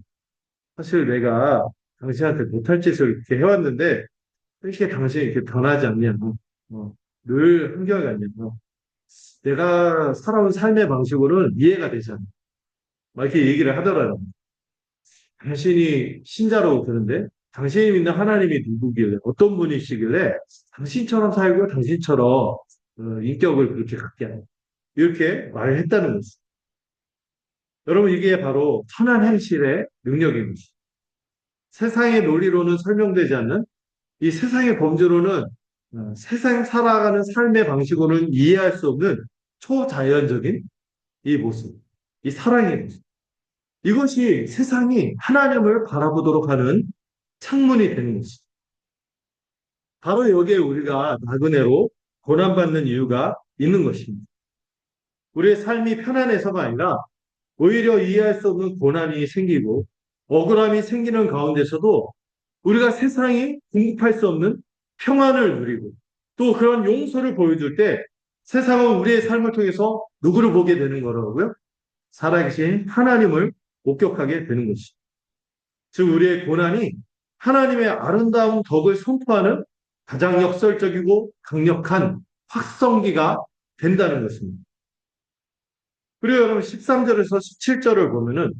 사실 내가 당신한테 못할 짓을 이렇게 해왔는데 이렇게 당신이 이렇게 변하지 않냐. 어, 늘 한결 같냐. 내가 살아온 삶의 방식으로는 이해가 되지 않아. 막 이렇게 얘기를 하더라고요. 당신이 신자로 그러는데 당신이 믿는 하나님이 누구길래 어떤 분이시길래 당신처럼 살고 당신처럼 인격을 그렇게 갖게 하냐. 이렇게 말을 했다는 거죠. 여러분 이게 바로 선한 행실의 능력입니다. 세상의 논리로는 설명되지 않는 이 세상의 범주로는 세상 살아가는 삶의 방식으로는 이해할 수 없는 초자연적인 이 모습, 이 사랑의 모습. 이것이 세상이 하나님을 바라보도록 하는 창문이 되는 것입니다. 바로 여기에 우리가 나그네로 고난받는 이유가 있는 것입니다. 우리의 삶이 편안해서가 아니라 오히려 이해할 수 없는 고난이 생기고 억울함이 생기는 가운데서도 우리가 세상이 공급할 수 없는 평안을 누리고 또 그런 용서를 보여줄 때 세상은 우리의 삶을 통해서 누구를 보게 되는 거라고요? 살아계신 하나님을 목격하게 되는 것이죠. 즉 우리의 고난이 하나님의 아름다운 덕을 선포하는 가장 역설적이고 강력한 확성기가 된다는 것입니다. 그리고 여러분 13절에서 17절을 보면은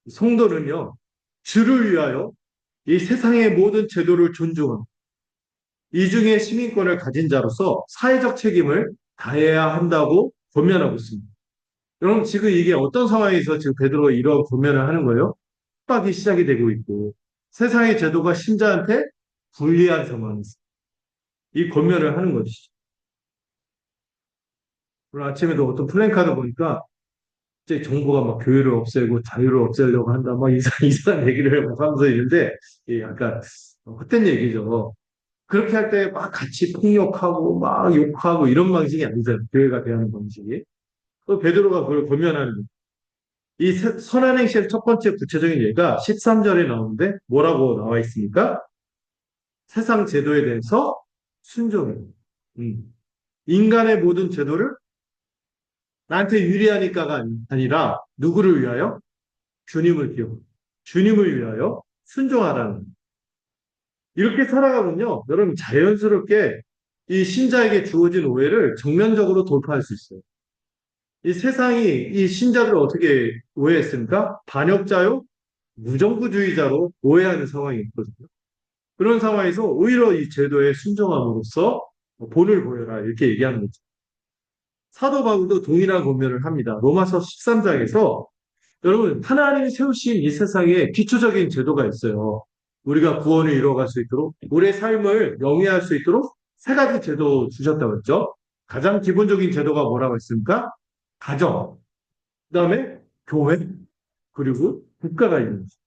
성도는요, 주를 위하여 이 세상의 모든 제도를 존중하고 이중의 시민권을 가진 자로서 사회적 책임을 다해야 한다고 권면하고 있습니다. 여러분 지금 이게 어떤 상황에서 지금 베드로가 이런 권면을 하는 거예요? 핍박이 시작이 되고 있고 세상의 제도가 신자한테 불리한 상황에서 이 권면을 하는 것이죠. 오늘 아침에도 어떤 플랜카드 보니까 이제 정부가 막 교회를 없애고 자유를 없애려고 한다, 막 이상한 얘기를 막 하면서 있는데, 약간 헛된 얘기죠. 그렇게 할 때 막 같이 폭력하고 막 욕하고 이런 방식이 아니잖아요. 교회가 대하는 방식이. 또 베드로가 그걸 권면하는 거예요. 이 선한 행실의 첫 번째 구체적인 예가 13절에 나오는데 뭐라고 나와 있습니까? 세상 제도에 대해서 순종해. 음. 인간의 모든 제도를 나한테 유리하니까가 아니라 누구를 위하여? 주님을 기억. 주님을 위하여 순종하라는. 이렇게 살아가면요, 여러분 자연스럽게 이 신자에게 주어진 오해를 정면적으로 돌파할 수 있어요. 이 세상이 이 신자들을 어떻게 오해했습니까? 반역자요, 무정부주의자로 오해하는 상황이 있거든요. 그런 상황에서 오히려 이 제도에 순종함으로써 본을 보여라 이렇게 얘기하는 거죠. 사도 바울도 동일한 권면을 합니다. 로마서 13장에서 여러분 하나님이 세우신 이 세상에 기초적인 제도가 있어요. 우리가 구원을 이루어갈 수 있도록 우리의 삶을 영위할 수 있도록 세 가지 제도 주셨다고 했죠. 가장 기본적인 제도가 뭐라고 했습니까? 가정, 그다음에 교회, 그리고 국가가 있는 거죠.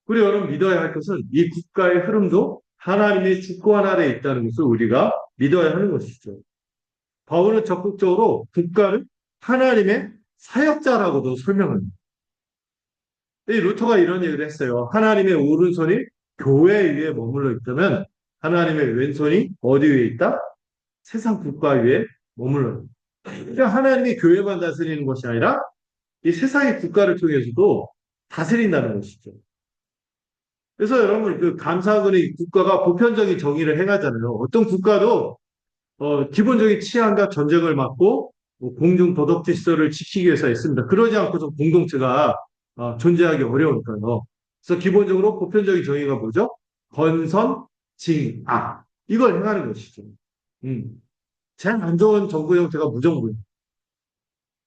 그리고 여러분 믿어야 할 것은 이 국가의 흐름도 하나님의 주권 아래에 있다는 것을 우리가 믿어야 하는 것이죠. 바울은 적극적으로 국가를 하나님의 사역자라고도 설명합니다. 이 루터가 이런 얘기를 했어요. 하나님의 오른손이 교회 위에 머물러 있다면 하나님의 왼손이 어디 위에 있다? 세상 국가 위에 머물러 있다. 그러니까 하나님이 교회만 다스리는 것이 아니라 이 세상의 국가를 통해서도 다스린다는 것이죠. 그래서 여러분, 그 감사하고는 국가가 보편적인 정의를 행하잖아요. 어떤 국가도 기본적인 치안과 전쟁을 막고 뭐 공중 도덕 질서를 지키기 위해서 했습니다. 그러지 않고서 공동체가 존재하기 어려우니까요. 그래서 기본적으로 보편적인 정의가 뭐죠? 권선징악 이걸 행하는 것이죠. 음. 제일 안 좋은 정부 형태가 무정부예요.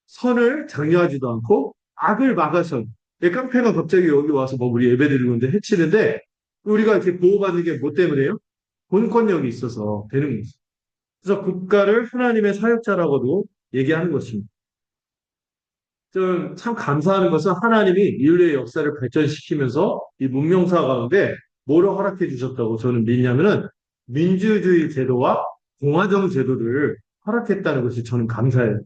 선을 장려하지도 않고 악을 막아서 깡패가 갑자기 여기 와서 뭐 우리 예배 드리고 있는데 해치는데 우리가 이렇게 보호받는 게 뭐 때문에요? 본권력이 있어서 되는 거죠. 그래서 국가를 하나님의 사역자라고도 얘기하는 것입니다. 참 감사하는 것은 하나님이 인류의 역사를 발전시키면서 이 문명사 가운데 뭐를 허락해 주셨다고 저는 믿냐면은 민주주의 제도와 공화정 제도를 허락했다는 것이 저는 감사해요.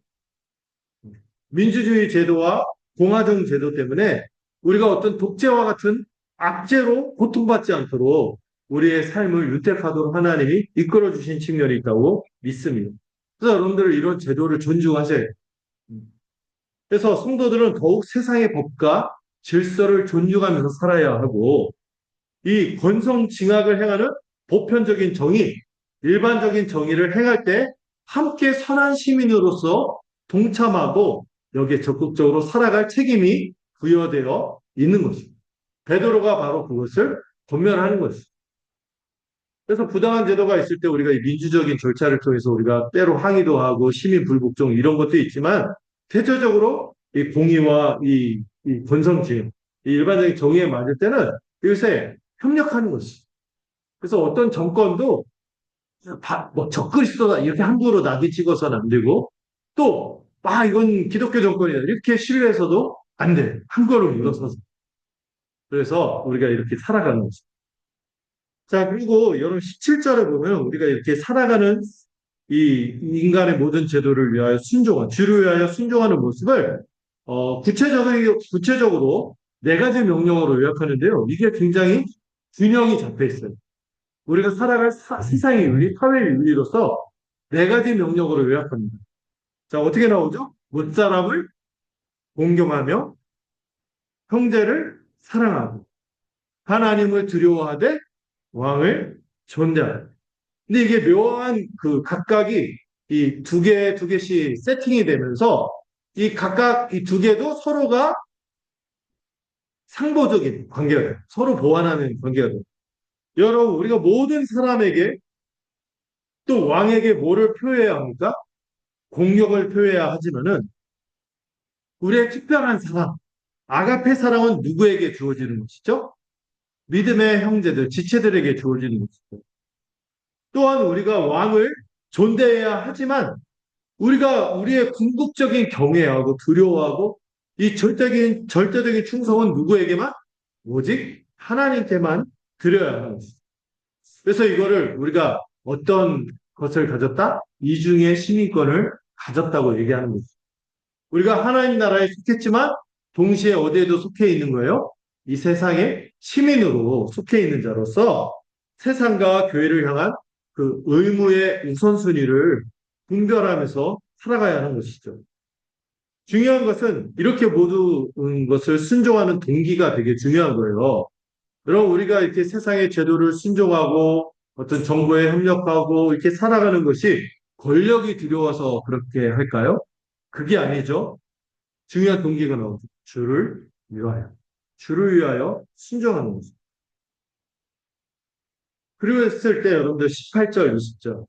민주주의 제도와 공화정 제도 때문에 우리가 어떤 독재와 같은 악재로 고통받지 않도록 우리의 삶을 윤택하도록 하나님이 이끌어 주신 측면이 있다고 믿습니다. 그래서 여러분들 이런 제도를 존중하세요. 그래서 성도들은 더욱 세상의 법과 질서를 존중하면서 살아야 하고 이 권성징악을 행하는 보편적인 정의, 일반적인 정의를 행할 때 함께 선한 시민으로서 동참하고 여기에 적극적으로 살아갈 책임이 부여되어 있는 것입니다. 베드로가 바로 그것을 권면하는 것입니다. 그래서 부당한 제도가 있을 때 우리가 이 민주적인 절차를 통해서 우리가 때로 항의도 하고 시민 불복종 이런 것도 있지만 대체적으로 이 공의와 이 권성징, 이 일반적인 정의에 맞을 때는 이것에 협력하는 것이. 그래서 어떤 정권도 뭐 적그리스도다 이렇게 함부로 낙인 찍어서는 안 되고 또 이건 기독교 정권이다 이렇게 신뢰해서도 안 돼. 한 걸음 물러서서. 그래서 우리가 이렇게 살아가는 거죠. 자, 그리고 여러분 17절에 보면 우리가 이렇게 살아가는 이 인간의 모든 제도를 위하여 순종한, 주를 위하여 순종하는 모습을 구체적으로 네 가지 명령어로 요약하는데요. 이게 굉장히 균형이 잡혀 있어요. 우리가 살아갈 세상의 윤리, 사회의 윤리로서 네 가지 명령어로 요약합니다. 자, 어떻게 나오죠? 못사람을 공경하며 형제를 사랑하고 하나님을 두려워하되 왕을 존대하라. 근데 이게 묘한 그 각각이 이 두 개씩 세팅이 되면서 이 각각 이 두 개도 서로가 상보적인 관계가 돼요. 서로 보완하는 관계가 돼요. 여러분, 우리가 모든 사람에게 또 왕에게 뭐를 표해야 합니까? 공격을 표해야 하지만은 우리의 특별한 사랑, 아가페 사랑은 누구에게 주어지는 것이죠? 믿음의 형제들, 지체들에게 주어지는 것이죠. 또한 우리가 왕을 존대해야 하지만 우리가 우리의 궁극적인 경외하고 두려워하고 이 절대적인 충성은 누구에게만? 오직 하나님께만 드려야 하는 것입니다. 그래서 이거를 우리가 어떤 것을 가졌다? 이중의 시민권을 가졌다고 얘기하는 거죠. 우리가 하나님 나라에 속했지만 동시에 어디에도 속해 있는 거예요? 이 세상의 시민으로 속해 있는 자로서 세상과 교회를 향한 그 의무의 우선순위를 분별하면서 살아가야 하는 것이죠. 중요한 것은 이렇게 모든 것을 순종하는 동기가 되게 중요한 거예요. 여러분, 우리가 이렇게 세상의 제도를 순종하고 어떤 정부에 협력하고 이렇게 살아가는 것이 권력이 두려워서 그렇게 할까요? 그게 아니죠. 중요한 동기가 나오죠. 주를 위하여. 주를 위하여 순종하는 거죠. 그리고 했을 때 여러분들 18절, 20절.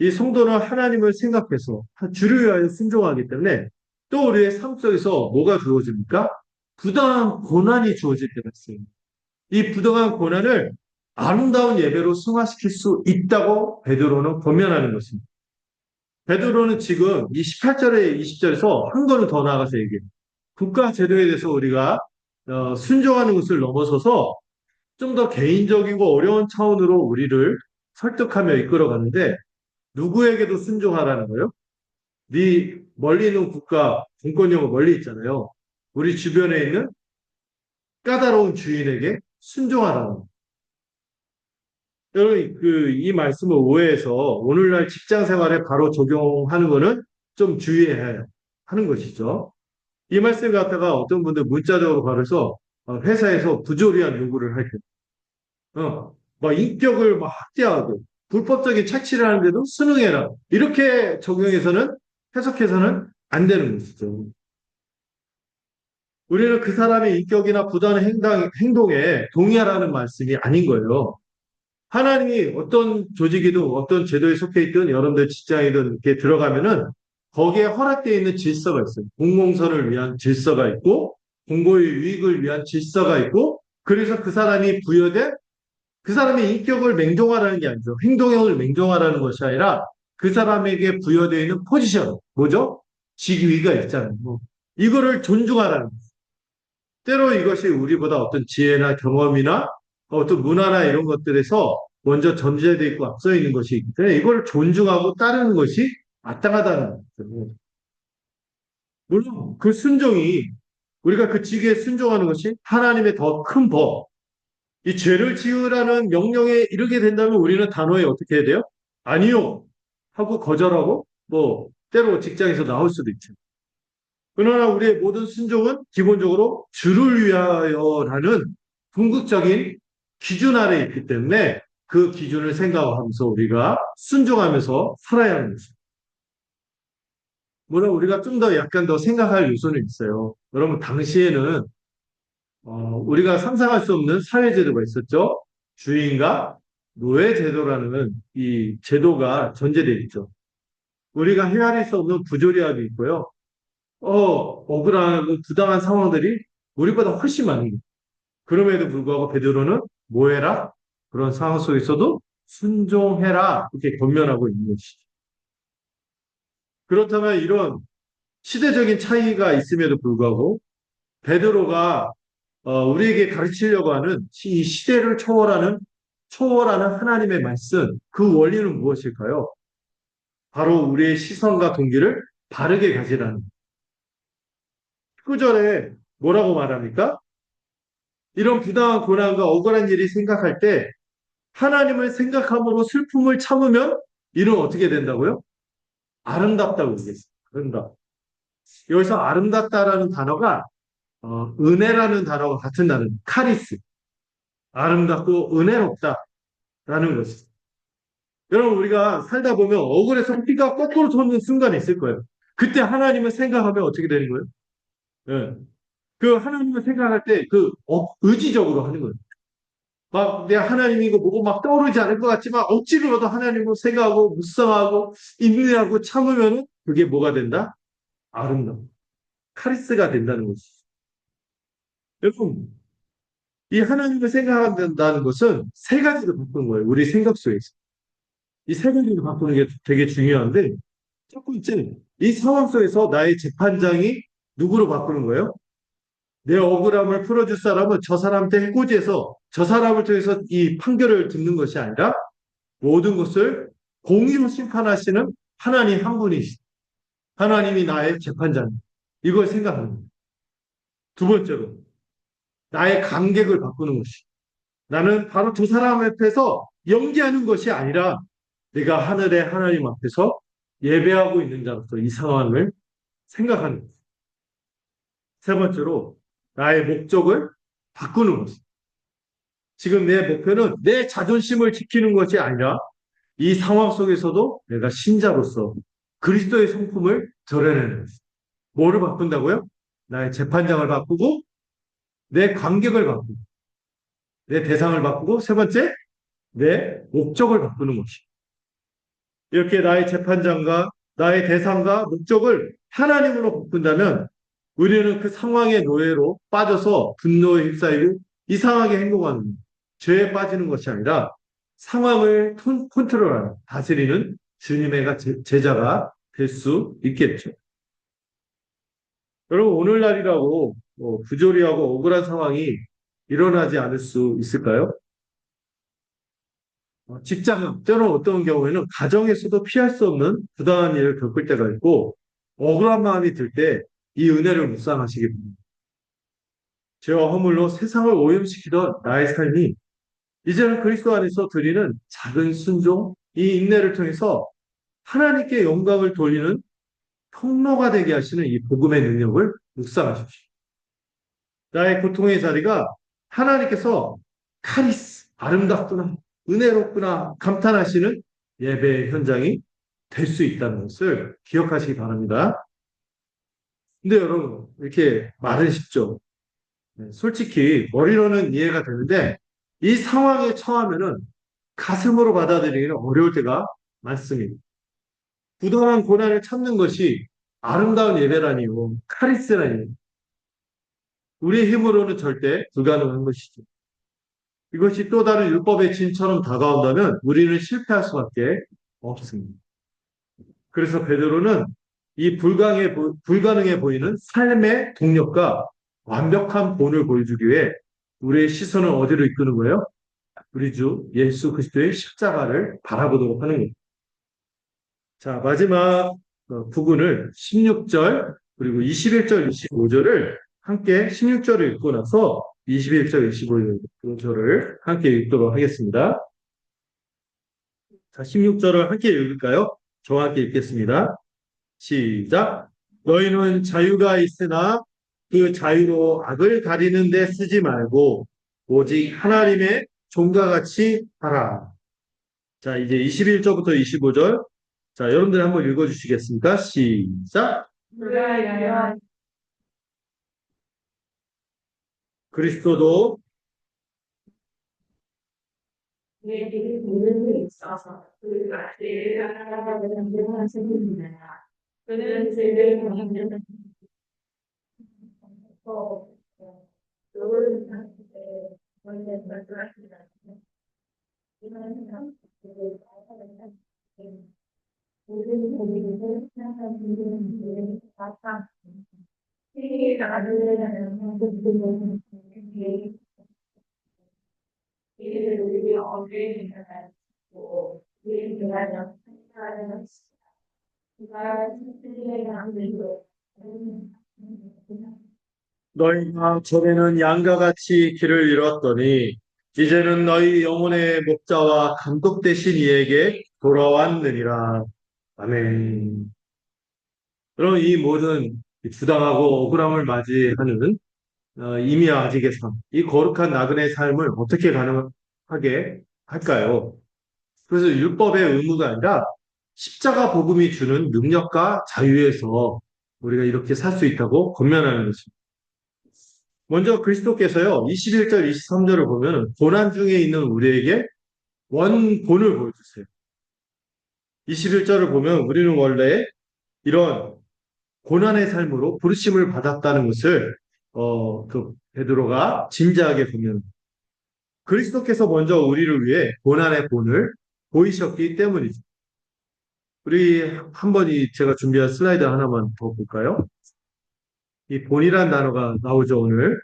이 성도는 하나님을 생각해서 주를 위하여 순종하기 때문에 또 우리의 삶 속에서 뭐가 주어집니까? 부당한 고난이 주어질 때가 있어요. 이 부당한 고난을 아름다운 예배로 승화시킬 수 있다고 베드로는 권면하는 것입니다. 베드로는 지금 이 18절에 20절에서 한 걸음 더 나아가서 얘기해요. 국가 제도에 대해서 우리가 순종하는 것을 넘어서서 좀 더 개인적이고 어려운 차원으로 우리를 설득하며 이끌어가는데 누구에게도 순종하라는 거예요? 네 멀리 있는 국가, 공권력은 멀리 있잖아요. 우리 주변에 있는 까다로운 주인에게 순종하라는 거예요. 여러분, 이 말씀을 오해해서 오늘날 직장 생활에 바로 적용하는 거는 좀 주의해야 하는 것이죠. 이 말씀 갖다가 어떤 분들 문자적으로 받아서 회사에서 부조리한 요구를 할 때, 막 인격을 막 학대하고 불법적인 착취를 하는데도 수능해라. 이렇게 적용해서는 해석해서는 안 되는 것이죠. 우리는 그 사람의 인격이나 부당한 행동에 동의하라는 말씀이 아닌 거예요. 하나님이 어떤 조직이든 어떤 제도에 속해 있든 여러분들 직장이든 이렇게 들어가면은 거기에 허락되어 있는 질서가 있어요. 공공선을 위한 질서가 있고 공고의 유익을 위한 질서가 있고 그래서 그 사람이 부여된 그 사람의 인격을 맹종하라는 게 아니죠. 행동형을 맹종하라는 것이 아니라 그 사람에게 부여되어 있는 포지션, 뭐죠? 직위가 있잖아요. 이거를 존중하라는 거예요. 때로 이것이 우리보다 어떤 지혜나 경험이나 어떤 문화나 이런 것들에서 먼저 전제되어 있고 앞서 있는 것이 있기 때문에 이걸 존중하고 따르는 것이 마땅하다는 거죠. 물론 그 순종이 우리가 그 직위에 순종하는 것이 하나님의 더 큰 법, 이 죄를 지으라는 명령에 이르게 된다면 우리는 단호히 어떻게 해야 돼요? 아니요. 하고 거절하고 뭐 때로 직장에서 나올 수도 있죠. 그러나 우리의 모든 순종은 기본적으로 주를 위하여라는 궁극적인 기준 아래에 있기 때문에 그 기준을 생각하면서 우리가 순종하면서 살아야 하는 것입니다. 물론 우리가 좀 더 약간 더 생각할 요소는 있어요. 여러분 당시에는 우리가 상상할 수 없는 사회제도가 있었죠. 주인과 노예 제도라는 이 제도가 전제되어 있죠. 우리가 헤아릴 수 없는 부조리함이 있고요. 억울하고 부당한 상황들이 우리보다 훨씬 많은 거예요. 그럼에도 불구하고 베드로는 뭐 해라? 그런 상황 속에서도 순종해라. 이렇게 권면하고 있는 것이죠. 그렇다면 이런 시대적인 차이가 있음에도 불구하고 베드로가 우리에게 가르치려고 하는 이 시대를 초월하는 하나님의 말씀, 그 원리는 무엇일까요? 바로 우리의 시선과 동기를 바르게 가지라는. 19절에 뭐라고 말합니까? 이런 부당한 고난과 억울한 일이 생각할 때 하나님을 생각함으로 슬픔을 참으면 이는 어떻게 된다고요? 아름답다고 얘기했어요. 아름답. 여기서 아름답다라는 단어가 은혜라는 단어가 같은 단어, 카리스. 아름답고 은혜롭다라는 것이죠. 여러분 우리가 살다 보면 억울해서 피가 거꾸로 솟는 순간이 있을 거예요. 그때 하나님을 생각하면 어떻게 되는 거예요? 예. 그 하나님을 생각할 때 그 의지적으로 하는 거예요. 막 내가 하나님이 고 뭐고 막 떠오르지 않을 것 같지만 억지로라도 하나님을 생각하고 묵상하고 인내하고 참으면은 그게 뭐가 된다? 아름다워. 카리스가 된다는 것이죠. 여러분 이 하나님을 생각한다는 것은 세 가지로 바꾸는 거예요. 우리 생각 속에서. 이 세 가지로 바꾸는 게 되게 중요한데 첫 번째, 이 상황 속에서 나의 재판장이 누구로 바꾸는 거예요? 내 억울함을 풀어줄 사람은 저 사람한테 해코지해서 저 사람을 통해서 이 판결을 듣는 것이 아니라 모든 것을 공의로 심판하시는 하나님 한 분이시. 하나님이 나의 재판장. 이걸 생각하는 거예요. 두 번째로, 나의 감격을 바꾸는 것이. 나는 바로 두 사람 앞에서 연기하는 것이 아니라 내가 하늘의 하나님 앞에서 예배하고 있는 자로서 이 상황을 생각하는 거예요. 세 번째로, 나의 목적을 바꾸는 것입니다. 지금 내 목표는 내 자존심을 지키는 것이 아니라 이 상황 속에서도 내가 신자로서 그리스도의 성품을 드러내는 것입니다. 뭐를 바꾼다고요? 나의 재판장을 바꾸고 내 관객을 바꾸고 내 대상을 바꾸고 세 번째, 내 목적을 바꾸는 것입니다. 이렇게 나의 재판장과 나의 대상과 목적을 하나님으로 바꾼다면 우리는 그 상황의 노예로 빠져서 분노에 휩싸이고 이상하게 행동하는 죄에 빠지는 것이 아니라 상황을 컨트롤하는 다스리는 주님의 제자가 될 수 있겠죠. 여러분 오늘날이라고 부조리하고 억울한 상황이 일어나지 않을 수 있을까요? 직장, 때로 어떤 경우에는 가정에서도 피할 수 없는 부당한 일을 겪을 때가 있고 억울한 마음이 들 때 이 은혜를 묵상하시기 바랍니다. 죄와 허물로 세상을 오염시키던 나의 삶이 이제는 그리스도 안에서 드리는 작은 순종, 이 인내를 통해서 하나님께 영광을 돌리는 통로가 되게 하시는 이 복음의 능력을 묵상하십시오. 나의 고통의 자리가 하나님께서 카리스, 아름답구나, 은혜롭구나, 감탄하시는 예배 현장이 될 수 있다는 것을 기억하시기 바랍니다. 근데 여러분, 이렇게 말은 쉽죠. 솔직히 머리로는 이해가 되는데 이 상황에 처하면은 가슴으로 받아들이기는 어려울 때가 많습니다. 부당한 고난을 참는 것이 아름다운 예배라니요, 카리스라니요. 우리의 힘으로는 절대 불가능한 것이죠. 이것이 또 다른 율법의 진처럼 다가온다면 우리는 실패할 수밖에 없습니다. 그래서 베드로는 이 불가능해 보이는 삶의 동력과 완벽한 본을 보여주기 위해 우리의 시선을 어디로 이끄는 거예요? 우리 주 예수 그리스도의 십자가를 바라보도록 하는 거예요. 자, 마지막 부분을 16절 그리고 21절, 25절을 함께 16절을 읽고 나서 21절, 25절을 함께 읽도록 하겠습니다. 자, 16절을 함께 읽을까요? 저와 함께 읽겠습니다. 시작. 너희는 자유가 있으나 그 자유로 악을 가리는 데 쓰지 말고 오직 하나님의 종과 같이 하라. 자, 이제 21절부터 25절. 자, 여러분들 한번 읽어주시겠습니까? 시작. 그리하여 그리스도도 우리에게 믿음이 있어서 그 가치를 하나님을 하시느니라. 그는 죄를 범하는 또 누구를 상대 원래 말씀하시다. 이는 상대를 모든 고민을 생각하는 분들은 다 이 나를 모든 이를 우리 어디에 가지고 우리 대하여 생각하는 그가 스스로의 양들로 너희가 전에는 양과 같이 길을 잃었더니 이제는 너희 영혼의 목자와 감독 되신 이에게 돌아왔느니라. 아멘. 그럼 이 모든 부당하고 억울함을 맞이하는 이미 아직의 삶, 이 거룩한 나그네의 삶을 어떻게 가능하게 할까요? 그래서 율법의 의무가 아니라 십자가 복음이 주는 능력과 자유에서 우리가 이렇게 살 수 있다고 권면하는 것입니다. 먼저 그리스도께서요, 21절, 23절을 보면 고난 중에 있는 우리에게 원본을 보여주세요. 21절을 보면 우리는 원래 이런 고난의 삶으로 부르심을 받았다는 것을 베드로가 진지하게 보면 그리스도께서 먼저 우리를 위해 고난의 본을 보이셨기 때문이죠. 우리 한번 제가 준비한 슬라이드 하나만 더 볼까요? 이 본이란 단어가 나오죠, 오늘.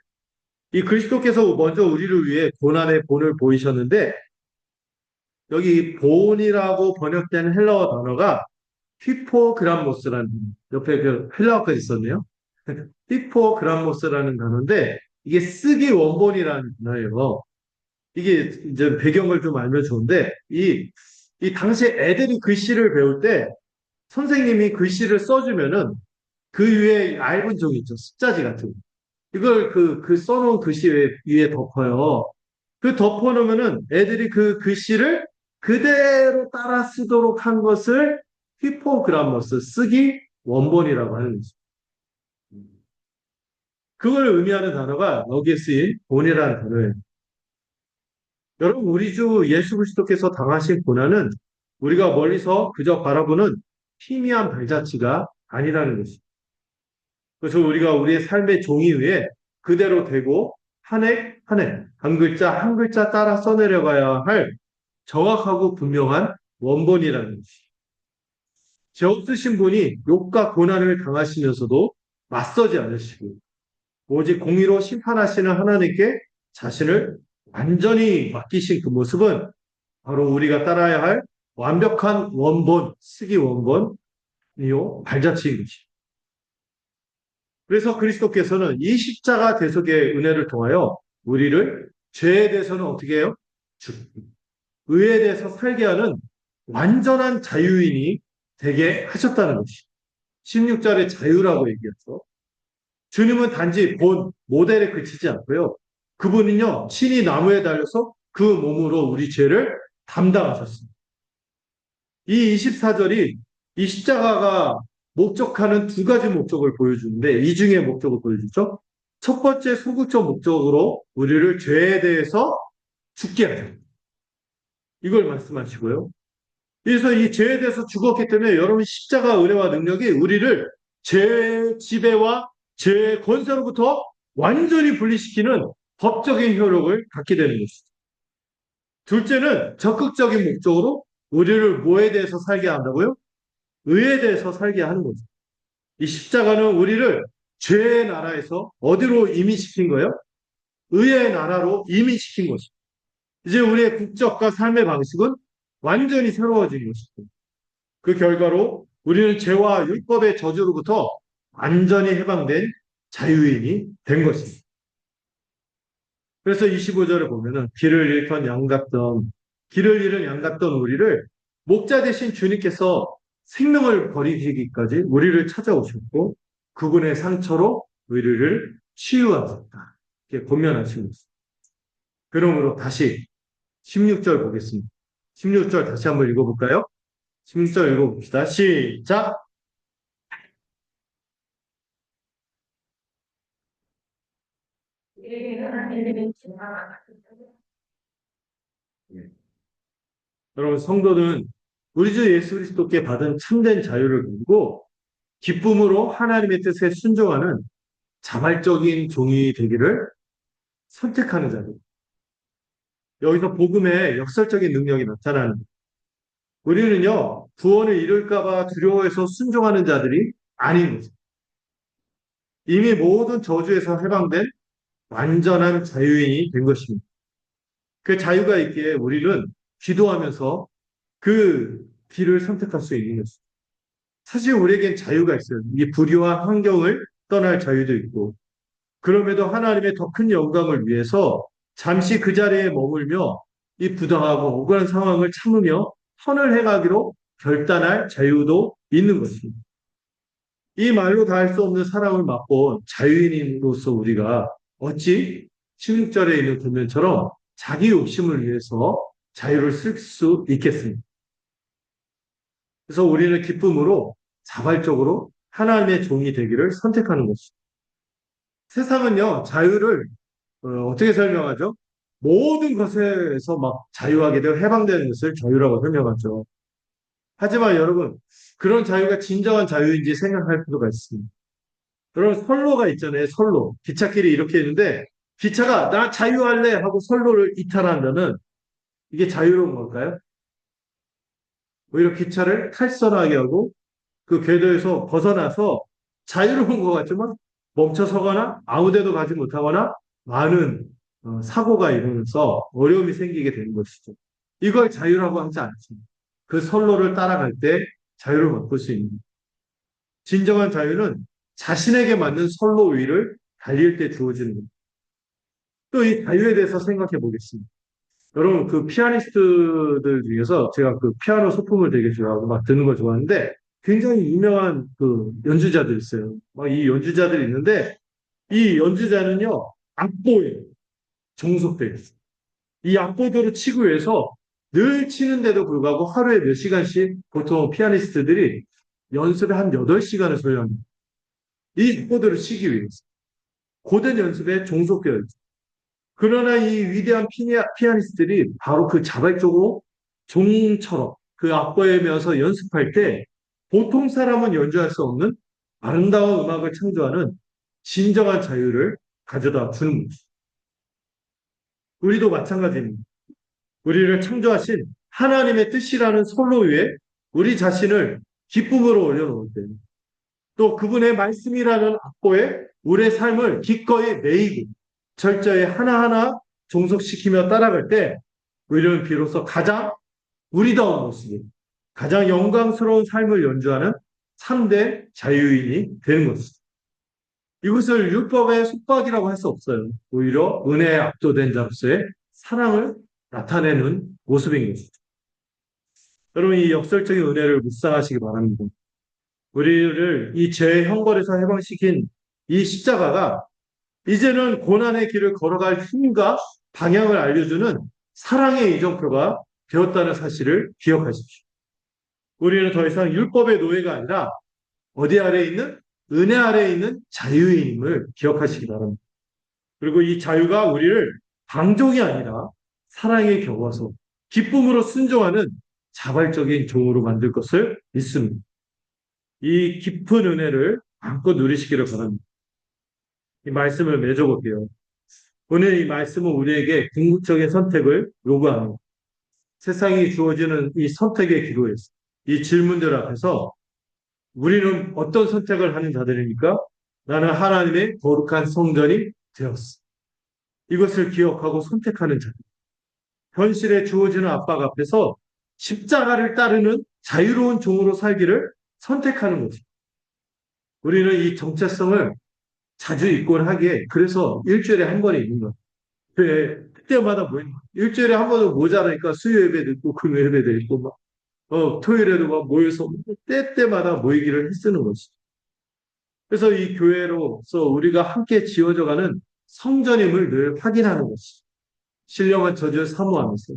이 그리스도께서 먼저 우리를 위해 고난의 본을 보이셨는데 여기 본이라고 번역된 헬라어 단어가 히포그람모스라는 옆에 그 헬라어까지 있었네요. 히포그람모스라는 단어인데 이게 쓰기 원본이라는 단어예요. 이게 이제 배경을 좀 알면 좋은데 이 당시에 애들이 글씨를 배울 때 선생님이 글씨를 써주면은 그 위에 얇은 종이 있죠. 숫자지 같은 거. 이걸 그 써놓은 글씨 위에 덮어요. 그 덮어놓으면은 애들이 그 글씨를 그대로 따라 쓰도록 한 것을 히포그라머스, 쓰기 원본이라고 하는 거죠. 그걸 의미하는 단어가 여기에 쓰인 본이라는 단어예요. 여러분, 우리 주 예수 그리스도께서 당하신 고난은 우리가 멀리서 그저 바라보는 희미한 발자취가 아니라는 것입니다. 그래서 우리가 우리의 삶의 종이 위에 그대로 되고 한 획 한 획, 한 글자 한 글자 따라 써내려가야 할 정확하고 분명한 원본이라는 것이. 죄 없으신 분이 욕과 고난을 당하시면서도 맞서지 않으시고 오직 공의로 심판하시는 하나님께 자신을 완전히 맡기신 그 모습은 바로 우리가 따라야 할 완벽한 원본, 쓰기 원본이요 발자취인 것입니다. 그래서 그리스도께서는 이 십자가 대속의 은혜를 통하여 우리를 죄에 대해서는 어떻게 해요? 의에 대해서 살게 하는 완전한 자유인이 되게 하셨다는 것이 16절의 자유라고 얘기했어. 주님은 단지 본 모델에 그치지 않고요. 그분은요, 친히 나무에 달려서 그 몸으로 우리 죄를 담당하셨습니다. 이 24절이 이 십자가가 목적하는 두 가지 목적을 보여주는데, 이중의 목적을 보여주죠. 첫 번째 소극적 목적으로 우리를 죄에 대해서 죽게 하죠. 이걸 말씀하시고요. 그래서 이 죄에 대해서 죽었기 때문에 여러분 십자가 은혜와 능력이 우리를 죄의 지배와 죄의 권세로부터 완전히 분리시키는 법적인 효력을 갖게 되는 것이죠. 둘째는 적극적인 목적으로 우리를 뭐에 대해서 살게 한다고요? 의에 대해서 살게 하는 거죠. 이 십자가는 우리를 죄의 나라에서 어디로 이민시킨 거예요? 의의 나라로 이민시킨 것이죠. 이제 우리의 국적과 삶의 방식은 완전히 새로워진 것이죠. 그 결과로 우리는 죄와 율법의 저주로부터 완전히 해방된 자유인이 된 것입니다. 그래서 25절에 보면은 길을 잃은 양 같던 우리를 목자 대신 주님께서 생명을 버리기까지 우리를 찾아오셨고 그분의 상처로 우리를 치유하셨다. 이렇게 권면하신 것입니다. 그러므로 다시 16절 보겠습니다. 16절 다시 한번 읽어볼까요? 16절 읽어봅시다. 시작! 여러분, 성도는 우리 주 예수 그리스도께 받은 참된 자유를 누리고 기쁨으로 하나님의 뜻에 순종하는 자발적인 종이 되기를 선택하는 자들. 여기서 복음의 역설적인 능력이 나타나는 거예요. 우리는요, 구원을 잃을까봐 두려워해서 순종하는 자들이 아닌 거죠. 이미 모든 저주에서 해방된 완전한 자유인이 된 것입니다. 그 자유가 있기에 우리는 기도하면서 그 길을 선택할 수 있는 것입니다. 사실 우리에겐 자유가 있어요. 이 불의와 환경을 떠날 자유도 있고, 그럼에도 하나님의 더 큰 영광을 위해서 잠시 그 자리에 머물며 이 부당하고 억울한 상황을 참으며 선을 행하기로 결단할 자유도 있는 것입니다. 이 말로 다 할 수 없는 사랑을 맛본 자유인으로서 우리가 어찌 16절에 있는 권면처럼 자기 욕심을 위해서 자유를 쓸 수 있겠습니까? 그래서 우리는 기쁨으로 자발적으로 하나님의 종이 되기를 선택하는 것입니다. 세상은요, 자유를 어떻게 설명하죠? 모든 것에서 막 자유하게 되고 해방되는 것을 자유라고 설명하죠. 하지만 여러분, 그런 자유가 진정한 자유인지 생각할 필요가 있습니다. 여러분, 선로가 있잖아요, 선로. 기찻길이 이렇게 있는데, 기차가 나 자유할래 하고 선로를 이탈하면은 이게 자유로운 걸까요? 오히려 기차를 탈선하게 하고 그 궤도에서 벗어나서 자유로운 것 같지만 멈춰서거나 아무 데도 가지 못하거나 많은 사고가 일어나서 어려움이 생기게 되는 것이죠. 이걸 자유라고 하지 않습니다. 그 선로를 따라갈 때 자유를 맛볼 수 있는 진정한 자유는 자신에게 맞는 선로 위를 달릴 때 주어지는 겁니다. 또 이 자유에 대해서 생각해 보겠습니다. 여러분, 그 피아니스트들 중에서 제가 그 피아노 소품을 되게 좋아하고 막 듣는 걸 좋아하는데 굉장히 유명한 그 연주자들 있어요. 막 이 연주자들이 있는데 이 연주자는요, 악보에 종속돼 있어요. 이 악보대로 치기 위해서 늘 치는데도 불구하고 하루에 몇 시간씩 보통 피아니스트들이 연습에 한 8시간을 소요합니다. 이 악보대로 치기 위해서. 고된 연습에 종속되어 있어요. 그러나 이 위대한 피아니스트들이 바로 그 자발적으로 종처럼 그 악보에 메어서 연습할 때 보통 사람은 연주할 수 없는 아름다운 음악을 창조하는 진정한 자유를 가져다 주는 것이죠. 우리도 마찬가지입니다. 우리를 창조하신 하나님의 뜻이라는 선로 위에 우리 자신을 기쁨으로 올려놓을 때, 또 그분의 말씀이라는 악보에 우리의 삶을 기꺼이 매이고 철저히 하나하나 종속시키며 따라갈 때 우리는 비로소 가장 우리다운 모습이 가장 영광스러운 삶을 연주하는 3대 자유인이 되는 것입니다. 이것을 율법의 속박이라고 할 수 없어요. 오히려 은혜에 압도된 자로서의 사랑을 나타내는 모습인 것이죠. 여러분, 이 역설적인 은혜를 묵상하시기 바랍니다. 우리를 이 죄의 형벌에서 해방시킨 이 십자가가 이제는 고난의 길을 걸어갈 힘과 방향을 알려주는 사랑의 이정표가 되었다는 사실을 기억하십시오. 우리는 더 이상 율법의 노예가 아니라 어디 아래에 있는 은혜 아래에 있는 자유인임을 기억하시기 바랍니다. 그리고 이 자유가 우리를 방종이 아니라 사랑에 겨워서 기쁨으로 순종하는 자발적인 종으로 만들 것을 믿습니다. 이 깊은 은혜를 마음껏 누리시기를 바랍니다. 이 말씀을 맺어볼게요. 오늘 이 말씀은 우리에게 궁극적인 선택을 요구합니다. 세상이 주어지는 이 선택의 기로에서 이 질문들 앞에서 우리는 어떤 선택을 하는 자들입니까? 나는 하나님의 거룩한 성전이 되었어. 이것을 기억하고 선택하는 자들. 현실에 주어지는 압박 앞에서 십자가를 따르는 자유로운 종으로 살기를 선택하는 거죠. 우리는 이 정체성을 자주 잊곤 하기에 그래서 일주일에 한 번에 있는 거예요. 그때마다 일주일에 한 번은 모자라니까 수요 예배도 있고 금요 예배도 있고 막 토요일에도 막 모여서 때때마다 모이기를 했쓰는 거지. 그래서 이 교회로서 우리가 함께 지어져가는 성전임을 늘 확인하는 것이 신령한 저주를 사모하면서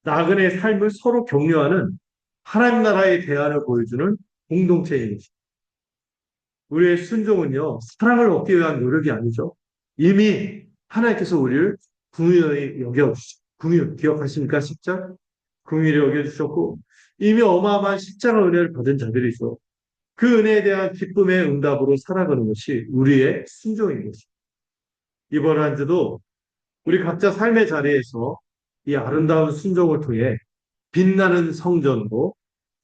나그네의 삶을 서로 격려하는 하나님 나라의 대안을 보여주는 공동체인 것입니다. 우리의 순종은요, 사랑을 얻기 위한 노력이 아니죠. 이미 하나님께서 우리를 긍휼히 여겨주시죠. 긍휼, 기억하십니까? 십자가? 긍휼히 여겨주셨고, 이미 어마어마한 십자가 은혜를 받은 자들이죠. 그 은혜에 대한 기쁨의 응답으로 살아가는 것이 우리의 순종인 것입니다. 이번 한 주도 우리 각자 삶의 자리에서 이 아름다운 순종을 통해 빛나는 성전으로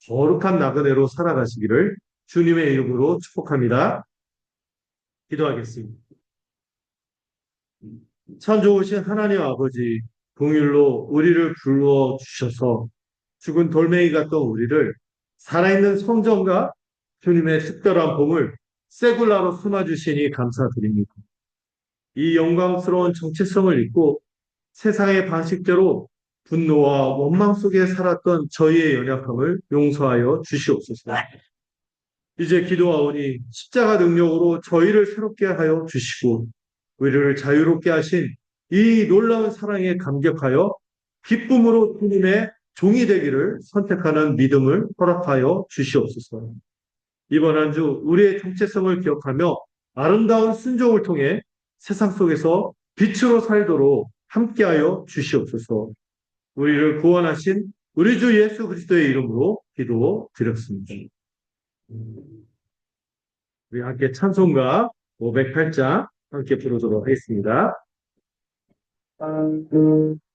거룩한 나그네로 살아가시기를 주님의 이름으로 축복합니다. 기도하겠습니다. 참 좋으신 하나님 아버지, 긍휼로 우리를 불러 주셔서 죽은 돌멩이 같던 우리를 살아있는 성전과 주님의 특별한 복을 세굴라로 숨어주시니 감사드립니다. 이 영광스러운 정체성을 잊고 세상의 방식대로 분노와 원망 속에 살았던 저희의 연약함을 용서하여 주시옵소서. 이제 기도하오니 십자가 능력으로 저희를 새롭게 하여 주시고 우리를 자유롭게 하신 이 놀라운 사랑에 감격하여 기쁨으로 주님의 종이 되기를 선택하는 믿음을 허락하여 주시옵소서. 이번 한 주 우리의 정체성을 기억하며 아름다운 순종을 통해 세상 속에서 빛으로 살도록 함께하여 주시옵소서. 우리를 구원하신 우리 주 예수 그리스도의 이름으로 기도드렸습니다. 우리 함께 찬송가 508장 함께 부르도록 하겠습니다.